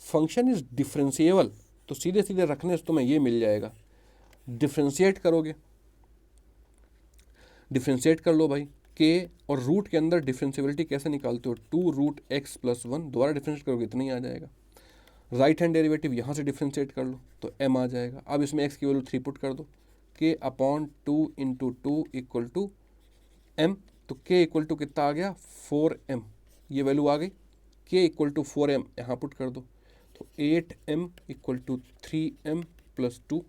फंक्शन इज डिफरेंशिएबल, तो सीधे सीधे रखने से तुम्हें ये मिल जाएगा। डिफ्रेंशिएट करोगे, डिफ्रेंशिएट कर लो भाई, k और रूट के अंदर डिफरेंशिएबिलिटी कैसे निकालते हो, 2√x + 1, दोबारा डिफरेंशिएट करोगे इतना ही आ जाएगा। राइट हैंड डेरिवेटिव यहाँ से डिफरेंशिएट कर लो तो m आ जाएगा। अब इसमें x की वैल्यू 3 पुट कर दो, k/2 × 2 = m, तो k इक्वल टू कितना आ गया, 4m, ये वैल्यू आ गई। k इक्वल टू 4m यहाँ पुट कर दो, तो 8m = 3m + 2,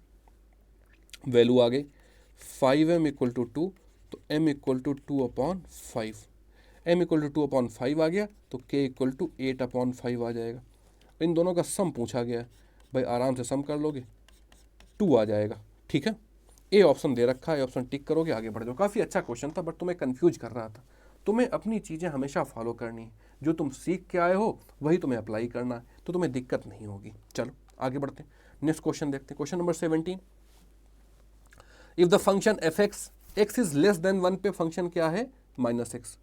वैल्यू आ गई। 5m = 2, तो m = 2/5, m = 2/5 आ गया, तो k = 8/5 आ जाएगा। इन दोनों का सम पूछा गया है भाई, आराम से सम कर लोगे, 2 आ जाएगा, ठीक है। ए ऑप्शन दे रखा है, ऑप्शन टिक करोगे, आगे बढ़ जाओ। काफ़ी अच्छा क्वेश्चन था बट तुम्हें कंफ्यूज कर रहा था। तुम्हें अपनी चीज़ें हमेशा फॉलो करनी है, जो तुम सीख के आए हो वही तुम्हें अप्लाई करना है, तो तुम्हें दिक्कत नहीं होगी। चलो आगे बढ़ते हैं, नेक्स्ट क्वेश्चन देखते हैं। Question number 17, if the function f x is less then 1 पे फंक्शन क्या है, -x।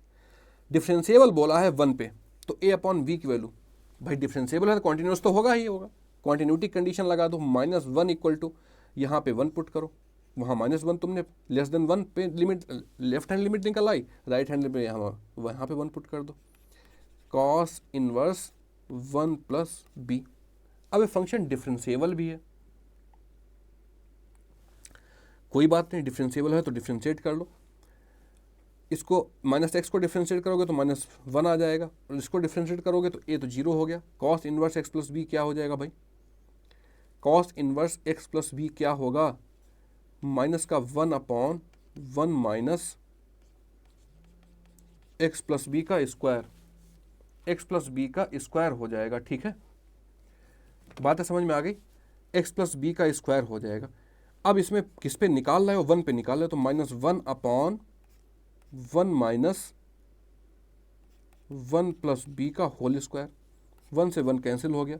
डिफरेंशिएबल बोला है 1 पे, तो a अपॉन वी की वैल्यू, भाई डिफरेंशिएबल है तो कॉन्टिन्यूस तो होगा ही होगा। कॉन्टिन्यूटी कंडीशन लगा दो, -1 इक्वल टू, यहाँ पे 1 पुट करो, वहाँ -1 तुमने लेस देन 1 पे लिमिट, लेफ्ट हैंड लिमिट निकल आई, राइट हैंड पे वहाँ पे 1 पुट कर दो, कॉस इनवर्स 1 प्लस बी। अब ये फंक्शन डिफरेंशिएबल भी है, कोई बात नहीं, डिफरेंशिएबल है तो डिफरेंशिएट कर लो। इसको -x को डिफरेंशिएट करोगे तो -1 आ जाएगा, और इसको डिफरेंशिएट करोगे तो a तो 0 हो गया। Cos inverse x plus B क्या हो जाएगा भाई, cos inverse x plus B क्या होगा, माइनस का 1 upon 1 minus x plus B का स्क्वायर, x प्लस बी का स्क्वायर हो जाएगा। ठीक है, बातें समझ में आ गई, x प्लस बी का स्क्वायर हो जाएगा। अब इसमें किस पे निकाल रहे हो, 1 पे निकाल रहे हो, तो -1 अपॉन 1 माइनस 1 प्लस बी का होल स्क्वायर, 1 से 1 कैंसिल हो गया,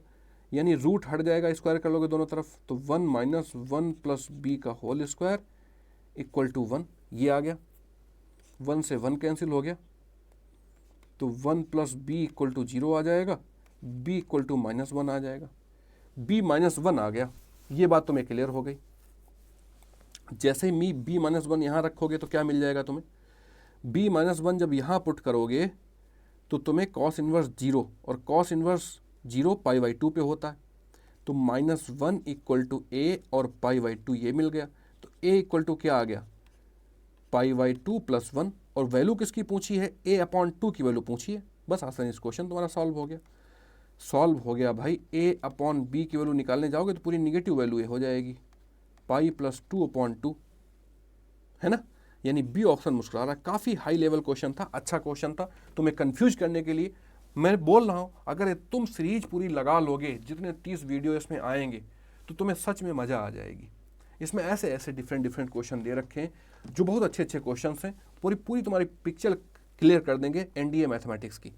यानी रूट हट जाएगा, स्क्वायर कर लोगे दोनों तरफ, तो 1 माइनस 1 प्लस बी का होल स्क्वायर इक्वल टू 1, ये आ गया, 1 से 1 कैंसिल हो गया, तो 1 प्लस बी इक्वल टू 0 आ जाएगा, b इक्वल टू -1 आ जाएगा, b -1 आ गया। ये बात तुम्हें क्लियर हो गई। जैसे ही b -1 यहाँ रखोगे तो क्या मिल जाएगा तुम्हें, b -1 जब यहाँ पुट करोगे तो तुम्हें कॉस इनवर्स 0, और कॉस इनवर्स 0 π/2 पे होता है, तो -1 इक्वल टू a और π/2 ये मिल गया, तो a इक्वल टू क्या आ गया, π/2 + 1, और वैल्यू किसकी पूछी है, a/2 की वैल्यू पूछी है। बस आसानी से क्वेश्चन तुम्हारा सॉल्व हो गया, सॉल्व हो गया भाई। a/b की वैल्यू निकालने जाओगे तो पूरी निगेटिव वैल्यू हो जाएगी, पाई + 2/2, है ना, यानी बी ऑप्शन मुस्कुरा रहा है। काफ़ी हाई लेवल क्वेश्चन था, अच्छा क्वेश्चन था, तुम्हें कंफ्यूज करने के लिए मैं बोल रहा हूँ। अगर तुम सीरीज पूरी लगा लोगे, जितने 30 वीडियो इसमें आएंगे, तो तुम्हें सच में मज़ा आ जाएगी। इसमें ऐसे ऐसे डिफरेंट क्वेश्चन दे रखे हैं जो बहुत अच्छे क्वेश्चन हैं, पूरी तुम्हारी पिक्चर क्लियर कर देंगे एनडीए मैथमेटिक्स की।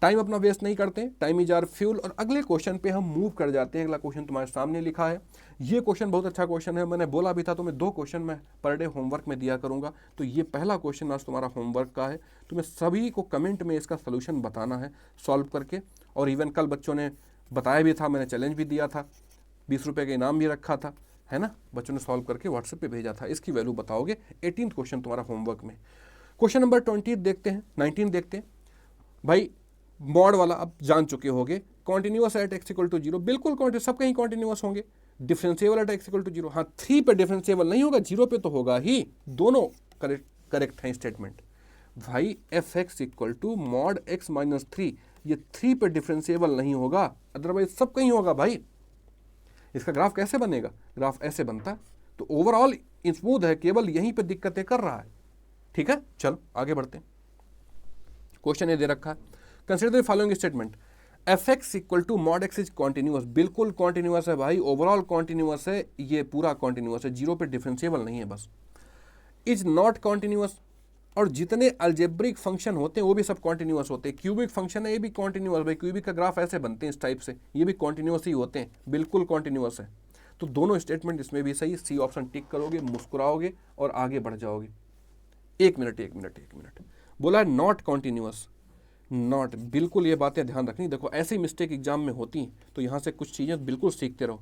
टाइम अपना वेस्ट नहीं करते, टाइम इज आवर फ्यूल, और अगले क्वेश्चन पे हम मूव कर जाते हैं। अगला क्वेश्चन तुम्हारे सामने लिखा है, ये क्वेश्चन बहुत अच्छा क्वेश्चन है। मैंने बोला भी था तुम्हें 2 क्वेश्चन मैं पर डे होमवर्क में दिया करूंगा, तो ये पहला क्वेश्चन आज तुम्हारा होमवर्क का है। तुम्हें सभी को कमेंट में इसका सोल्यूशन बताना है सॉल्व करके, और इवन कल बच्चों ने बताया भी था, मैंने चैलेंज भी दिया था, 20 रुपये का इनाम भी रखा था, है ना, बच्चों ने सॉल्व करके व्हाट्सएप पे भेजा था। इसकी वैल्यू बताओगे, 18th क्वेश्चन तुम्हारा होमवर्क में। क्वेश्चन नंबर 20 देखते हैं, 19 देखते हैं भाई। मॉड वाला अब जान चुके होगे, कॉन्टिन्यूअस एट x = 0, बिल्कुल सब कहीं कॉन्टिन्यूअस होंगे। डिफरेंशिएबल एट x = 0, हाँ 3 पे डिफरेंशिएबल नहीं होगा, 0 पे तो होगा ही। दोनों करेक्ट हैं स्टेटमेंट भाई। fx = mod x - 3, ये 3 पे डिफरेंशिएबल नहीं होगा, अदरवाइज सब कहीं होगा भाई। इसका ग्राफ कैसे बनेगा, ग्राफ ऐसे बनता है, तो ओवरऑल स्मूथ है, केवल यहीं पे दिक्कतें कर रहा है। ठीक है, चलो आगे बढ़ते हैं। क्वेश्चन ये दे रखा है, consider the following statement, fx = mod x is continuous, बिल्कुल कॉन्टिन्यूअस है भाई, ओवरऑल कॉन्टिन्यूअस है, ये पूरा कॉन्टिन्यूअस है, 0 पे डिफरेंशिएबल नहीं है बस। इज नॉट कॉन्टिन्यूअस, और जितने अलजेब्रिक फंक्शन होते हैं वो भी सब कॉन्टिन्यूअस होते हैं। क्यूबिक फंक्शन है, ये भी कॉन्टिन्यूअस भाई, क्यूबिक का ग्राफ ऐसे बनते हैं इस टाइप से, ये भी कॉन्टिन्यूअस ही होते हैं, बिल्कुल कॉन्टिन्यूअस है। तो दोनों स्टेटमेंट इसमें भी सही, सी ऑप्शन टिक करोगे, मुस्कुराओगे और आगे बढ़ जाओगे। एक मिनट, बोला है नॉट कॉन्टिन्यूअस, नॉट, बिल्कुल ये बातें ध्यान रखनी। देखो ऐसी मिस्टेक एग्जाम में होती हैं, तो यहाँ से कुछ चीज़ें बिल्कुल सीखते रहो।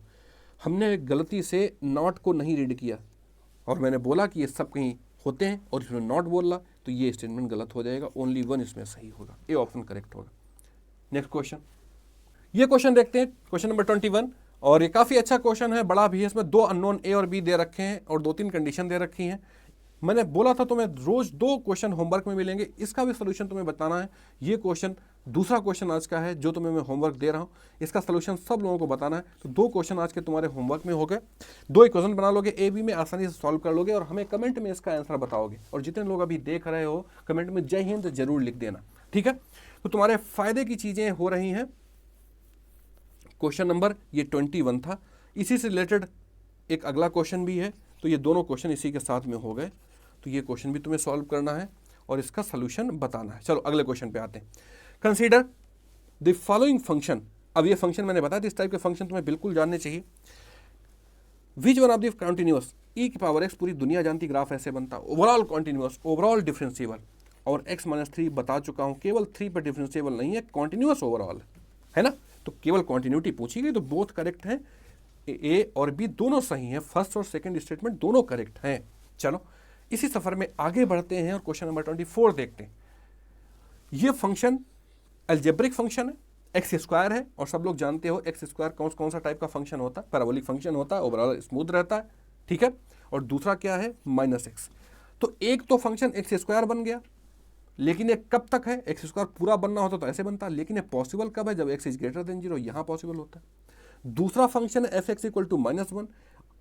हमने गलती से नॉट को नहीं रीड किया, और मैंने बोला कि ये सब कहीं होते हैं, और इसमें नॉट बोला, तो ये स्टेटमेंट गलत हो जाएगा, ओनली 1 इसमें सही होगा, ए ऑप्शन करेक्ट होगा। नेक्स्ट क्वेश्चन, ये क्वेश्चन देखते हैं, क्वेश्चन नंबर 21, और ये काफ़ी अच्छा क्वेश्चन है, बड़ा भी है। इसमें 2 अननोन ए और बी दे रखे हैं, और 2-3 कंडीशन दे रखी हैं। मैंने बोला था तुम्हें रोज 2 क्वेश्चन होमवर्क में मिलेंगे, इसका भी सोल्यूशन तुम्हें बताना है। ये क्वेश्चन दूसरा क्वेश्चन आज का है जो तुम्हें मैं होमवर्क दे रहा हूँ, इसका सोल्यूशन सब लोगों को बताना है। तो 2 क्वेश्चन आज के तुम्हारे होमवर्क में हो गए, 2 इक्वेशन बना लोगे, ए बी में आसानी से सॉल्व कर लोगे, और हमें कमेंट में इसका आंसर बताओगे। और जितने लोग अभी देख रहे हो, कमेंट में जय हिंद जरूर लिख देना, ठीक है। तो तुम्हारे फायदे की चीजें हो रही हैं। क्वेश्चन नंबर ये 21 था, इसी से रिलेटेड एक अगला क्वेश्चन भी है, तो ये दोनों क्वेश्चन इसी के साथ में हो गए। तो ये क्वेश्चन भी तुम्हें सॉल्व करना है और इसका सोल्यूशन बताना है। चलो अगले क्वेश्चन पे आते हैं। Consider the following function. अब ये फंक्शन मैंने बताया, इस टाइप के फंक्शन तुम्हें बिल्कुल जानने चाहिए। Which one of the continuous, e की पावर एक्स पूरी दुनिया जानती ग्राफ ऐसे बनता, ओवरऑल कॉन्टिन्यूअस, ओवरऑल डिफरेंशिएबल, और x माइनस 3 बता चुका हूं, केवल 3 पर डिफरेंशिएबल नहीं है, कॉन्टिन्यूअस ओवरऑल है ना। तो केवल कॉन्टिन्यूटी पूछी गई तो बोथ करेक्ट है, ए और बी दोनों सही हैं, फर्स्ट और सेकंड स्टेटमेंट दोनों करेक्ट हैं। चलो इसी सफर में आगे बढ़ते हैं और क्वेश्चन नंबर 24 देखते हैं। ये फंक्शन अलजेब्रिक फंक्शन है, एक्स स्क्वायर है, और सब लोग जानते हो एक्स स्क्वायर कौन सा टाइप का फंक्शन होता है, पैराबोलिक फंक्शन होता है, ओवरऑल स्मूथ रहता है, ठीक है। और दूसरा क्या है, माइनस एक्स। तो एक तो फंक्शन एक्स स्क्वायर बन गया, लेकिन ये कब तक है, एक्स स्क्वायर पूरा बनना होता तो ऐसे बनता, लेकिन ये पॉसिबल कब है, जब एक्स इज ग्रेटर देन 0, यहां पॉसिबल होता है। दूसरा फंक्शन है एफ एक्स इक्वल टू -1,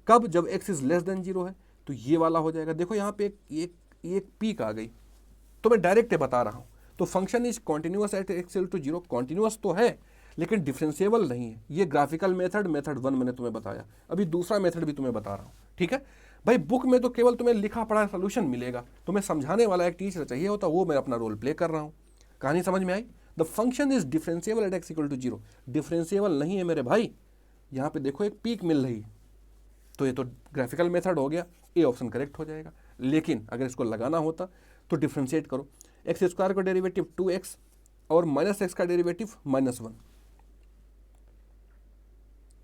कब, जब एक्स इज लेस देन 0 है, तो ये वाला हो जाएगा। देखो यहाँ पे एक पीक आ गई, तो मैं डायरेक्ट बता रहा हूं। तो function is continuous at x equal to 0, continuous तो है लेकिन डिफरेंशिएबल नहीं है। ये ग्राफिकल मेथड 1 मैंने तुम्हें बताया, अभी दूसरा मेथड भी तुम्हें बता रहा हूं, ठीक है भाई। बुक में तो केवल तुम्हें लिखा पढ़ा सोल्यूशन मिलेगा, तुम्हें समझाने वाला एक टीचर चाहिए होता, वो मैं अपना रोल प्ले कर रहा हूं। कहानी समझ में आई। The function is differentiable at x equal to 0, differentiable नहीं है मेरे भाई। यहां पे देखो एक पीक मिल रही, तो ये तो ग्राफिकल मेथड हो गया, ए ऑप्शन करेक्ट हो जाएगा। लेकिन अगर इसको लगाना होता तो डिफ्रेंशिएट करो, एक्स स्क्वायर का डेरिवेटिव 2x और माइनस एक्स का डेरिवेटिव -1,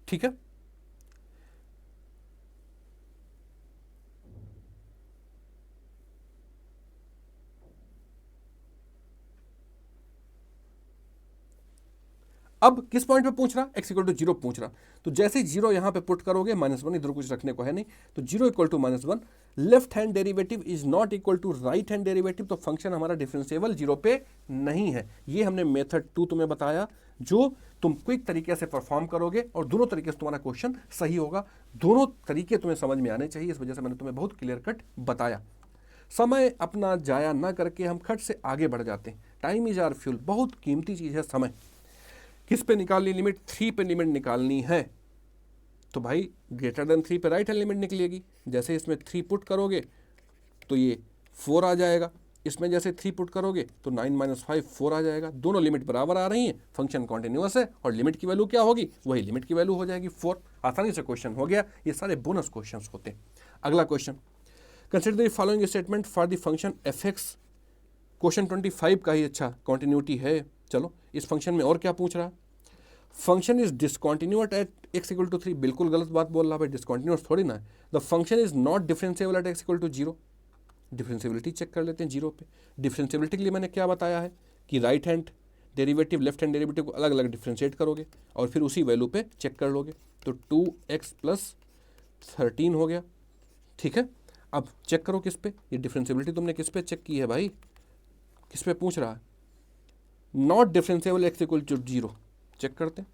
ठीक है। अब किस पॉइंट पे पूछ रहा, x इक्वल टू 0 पूछ रहा। तो जैसे 0 यहां पे पुट करोगे, -1, इधर कुछ रखने को है नहीं, तो 0 equal to -1, left hand derivative is not equal to right hand derivative, तो फंक्शन हमारा डिफरेंशिएबल 0 पे नहीं है। ये हमने मेथड 2 तुम्हें बताया, जो तुम क्विक तरीके से परफॉर्म करोगे और दोनों तरीके से तुम्हारा क्वेश्चन सही होगा। दोनों तरीके तुम्हें समझ में आने चाहिए, इस वजह से मैंने तुम्हें बहुत क्लियर कट बताया। समय अपना जाया ना करके हम खट से आगे बढ़ जाते हैं। टाइम इज आवर फ्यूल, बहुत कीमती चीज है समय। किस पे निकालनी लिमिट, 3 पे लिमिट निकालनी है। तो भाई ग्रेटर देन 3 पे राइट हैंड लिमिट निकलेगी। जैसे इसमें 3 पुट करोगे तो ये 4 आ जाएगा, इसमें जैसे 3 पुट करोगे तो 9 - 5 4 आ जाएगा। दोनों लिमिट बराबर आ रही हैं, फंक्शन कॉन्टिन्यूअस है और लिमिट की वैल्यू क्या होगी, वही लिमिट की वैल्यू हो जाएगी 4। आसानी से क्वेश्चन हो गया। ये सारे बोनस क्वेश्चन होते हैं। अगला question, consider the following statement for the function f x. Question 25 का ही अच्छा कॉन्टिन्यूटी है। चलो इस फंक्शन में और क्या पूछ रहा है, function is discontinuous at x equal to 3, बिल्कुल गलत बात बोल रहा है भाई, डिसकॉन्टिन्यूअस थोड़ी ना है। The function is not differentiable at x equal to 0, differentiability check कर लेते हैं 0 पे। डिफरेंशिएबिलिटी के लिए मैंने क्या बताया है कि right hand derivative left hand derivative को अलग अलग डिफरेंशिएट करोगे और फिर उसी वैल्यू पे चेक कर लोगे, तो 2x + 13 हो गया, ठीक है। अब चेक करो किस पे, ये डिफरेंशिएबिलिटी तुमने किस पे चेक की है भाई, किस पे पूछ रहा है, not differentiable x equal to 0, check करते हैं।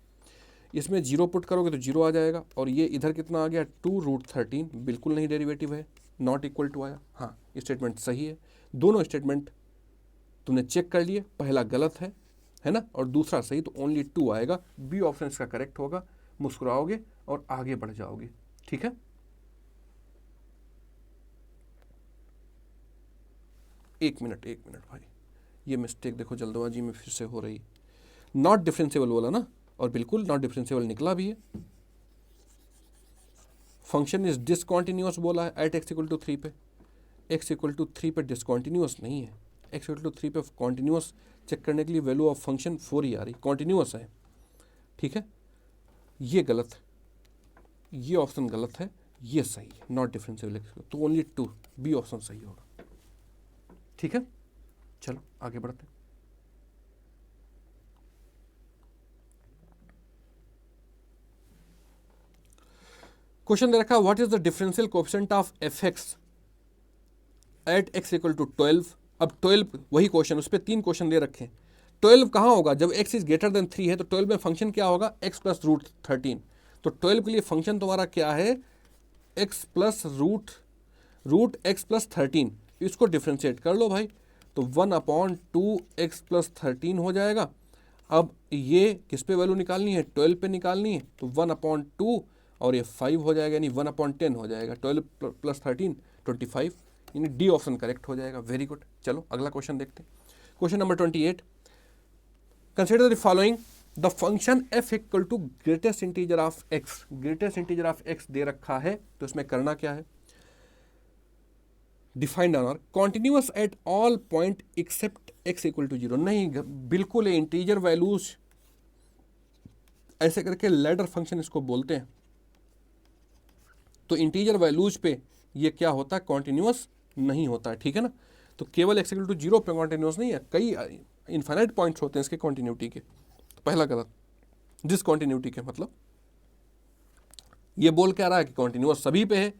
इसमें 0 पुट करोगे तो 0 आ जाएगा, और ये इधर कितना आ गया 2√13, बिल्कुल नहीं डेरिवेटिव है, नॉट इक्वल टू आया। हाँ स्टेटमेंट सही है, दोनों स्टेटमेंट तुमने चेक कर लिए, पहला गलत है ना, और दूसरा सही, तो ओनली 2 आएगा। बी ऑप्शन इसका करेक्ट होगा। मुस्कुराओगे और आगे बढ़ जाओगे, ठीक है। एक मिनट भाई, ये मिस्टेक देखो जल्दबाजी में फिर से हो रही, नॉट डिफरेंशिएबल बोला ना, और बिल्कुल नॉट डिफरेंशिएबल निकला भी है। फंक्शन इज डिसकॉन्टिन्यूअस बोला है एट एक्स इक्वल टू 3 पे, एक्स इक्वल टू 3 पे डिसकॉन्टिन्यूअस नहीं है, एक्स इक्वल टू 3 पे कॉन्टिन्यूअस चेक करने के लिए वैल्यू ऑफ फंक्शन 4 ही आ रही, कॉन्टिन्यूअस है, ठीक है। ये गलत है, ये ऑप्शन गलत है, ये सही है, नॉट डिफरेंशिएबल, तो ओनली 2, बी ऑप्शन सही होगा, ठीक है। चलो आगे बढ़ते हैं। क्वेश्चन दे रखा, what is the differential coefficient of f x at x equal to 12। अब 12 वही क्वेश्चन, उस पर 3 क्वेश्चन दे रखे हैं। 12 कहाँ होगा, जब x इज ग्रेटर देन 3 है, तो 12 में फंक्शन क्या होगा, x + √13। तो 12 के लिए फंक्शन तुम्हारा क्या है, x + √x + 13। इसको डिफ्रेंशिएट कर लो भाई, तो 1/2x + 13 हो जाएगा। अब ये किस पे वैल्यू निकालनी है, 12 पे निकालनी है, तो 1/2 और ये 5 हो जाएगा, यानी 1/10 हो जाएगा। 12 + 13 25, यानी डी ऑप्शन करेक्ट हो जाएगा। Very good. चलो अगला क्वेश्चन देखते हैं। Question number 28, consider the following, the function f equal to greatest integer of x। Greatest integer of x दे रखा है, तो इसमें करना क्या है, defined on continuous at all point except x equal to 0। नहीं, बिल्कुल इंटीजर वैल्यूज ऐसे करके लैडर फंक्शन इसको बोलते हैं। तो इंटीजर वैल्यूज पे ये क्या होता है, कॉन्टिन्यूअस नहीं होता है, ठीक है ना। तो केवल x इक्वल टू 0 पे कॉन्टिन्यूअस नहीं है, कई इनफाइनाइट पॉइंट्स होते हैं इसके कॉन्टिन्यूटी के। तो पहला गलत, डिसकॉन्टिन्यूटी के मतलब ये बोल क्या रहा है कि कॉन्टिन्यूअस सभी पे है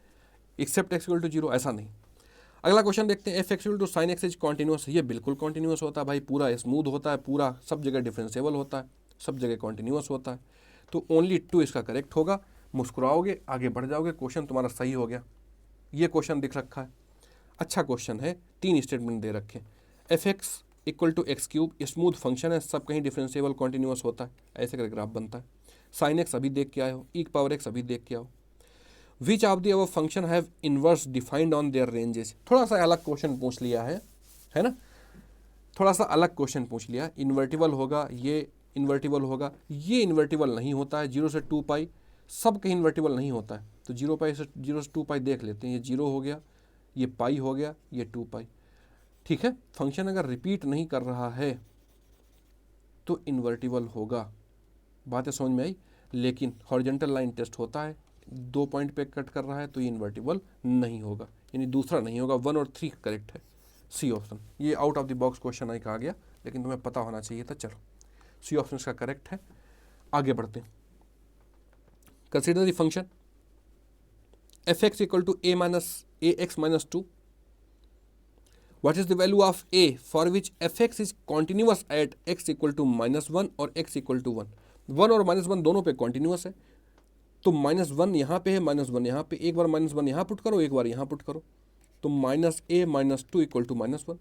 एक्सेप्ट x इक्वल टू 0, ऐसा नहीं। अगला क्वेश्चन देखते हैं, f equal to sine x is continuous. ये बिल्कुल कॉन्टिन्यूअस होता है भाई, पूरा स्मूथ होता है, पूरा सब जगह डिफरेंशिएबल होता है, सब जगह कॉन्टिन्यूअस होता है। तो ओनली 2 इसका करेक्ट होगा। मुस्कुराओगे, आगे बढ़ जाओगे, क्वेश्चन तुम्हारा सही हो गया। ये क्वेश्चन दिख रखा है, अच्छा क्वेश्चन है, 3 स्टेटमेंट दे रखे। F x equal to x cube smooth function है, सब कहीं डिफरेंशिएबल कॉन्टिन्यूअस होता है, ऐसे करके ग्राफ बनता है। साइन एक्स अभी देख के आए हो, ई पावर एक्स अभी देख के आओ। Which of the above function have inverse defined on their ranges. थोड़ा सा अलग क्वेश्चन पूछ लिया है ना, थोड़ा सा अलग क्वेश्चन पूछ लिया। इन्वर्टिबल होगा, ये इन्वर्टिबल होगा, ये इन्वर्टिबल नहीं होता है। 0 से 2 पाई सब कहीं इन्वर्टिबल नहीं होता है, तो 0 से 2 पाई देख लेते हैं। ये 0 हो गया, ये पाई हो गया, ये 2 पाई, ठीक है। फंक्शन अगर रिपीट नहीं कर रहा है तो इन्वर्टिबल होगा, बातें समझ में आई। लेकिन हॉरिजॉन्टल लाइन टेस्ट होता है, 2 पॉइंट पे कट कर रहा है तो ये इन्वर्टिबल नहीं होगा, यानी दूसरा नहीं होगा। 1 और 3 करेक्ट है, सी ऑप्शन। ये out of the box question I कहा गया, लेकिन तुम्हें पता होना चाहिए था। चलो सी ऑप्शन इसका करेक्ट है। आगे बढ़ते हैं। Consider the function f x equal to a x minus 2। What is the value of a for which f(x) is continuous at x equal to -1 और x इक्वल टू 1। 1 और -1 दोनों पे कॉन्टिन्यूस है, तो -1 यहाँ पे है, -1 यहाँ पे, एक बार -1 यहाँ पुट करो, एक बार यहाँ पुट करो, तो -a - 2 इक्वल टू -1।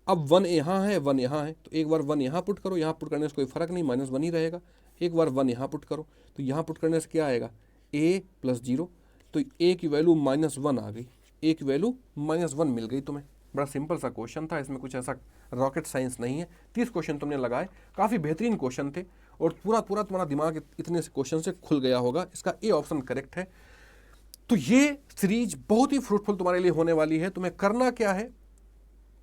अब 1 यहाँ है, 1 यहाँ है, तो एक बार 1 यहाँ पुट करो, यहाँ पुट करने से कोई फर्क नहीं, -1 ही रहेगा। एक बार 1 यहाँ पुट करो, तो यहाँ पुट करने से क्या आएगा, a + 0, तो a की वैल्यू -1 आ गई, a की वैल्यू -1 मिल गई तुम्हें। बड़ा सिंपल सा क्वेश्चन था, इसमें कुछ ऐसा रॉकेट साइंस नहीं है। 30 क्वेश्चन तुमने लगाए, काफ़ी बेहतरीन क्वेश्चन थे, और पूरा तुम्हारा दिमाग इतने से क्वेश्चन से खुल गया होगा। इसका ए ऑप्शन करेक्ट है। तो ये सीरीज बहुत ही फ्रूटफुल तुम्हारे लिए होने वाली है। तुम्हें करना क्या है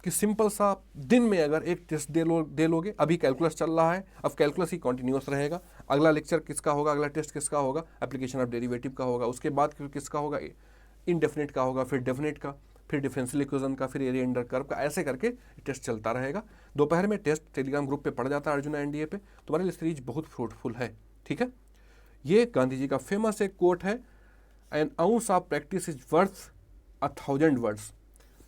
कि सिंपल सा दिन में अगर एक टेस्ट दे लोगे। अभी कैलकुलस चल रहा है, अब कैलकुलस ही कॉन्टिन्यूस रहेगा। अगला लेक्चर किसका होगा, अगला टेस्ट किसका होगा, एप्लीकेशन ऑफ डेरिवेटिव का होगा। उसके बाद किसका होगा, इनडेफिनेट का होगा, फिर डेफिनेट का, फिर डिफरेंशियल इक्वेशन का, फिर एरिया अंडर कर्व का, ऐसे करके टेस्ट चलता रहेगा। दोपहर में टेस्ट टेलीग्राम ग्रुप पे पड़ जाता है अर्जुना एनडीए पे। तुम्हारे लिए सीरीज बहुत फ्रूटफुल है, ठीक है। ये गांधी जी का फेमस एक कोट है, N ounce of practice is worth 1000 words.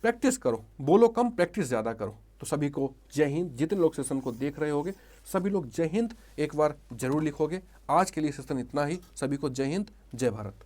Practice करो, बोलो कम, प्रैक्टिस ज़्यादा करो। तो सभी को जय हिंद। जितने लोग सेशन को देख रहे होंगे सभी लोग जय हिंद एक बार जरूर लिखोगे। आज के लिए सेशन इतना ही। सभी को जय हिंद, जय भारत।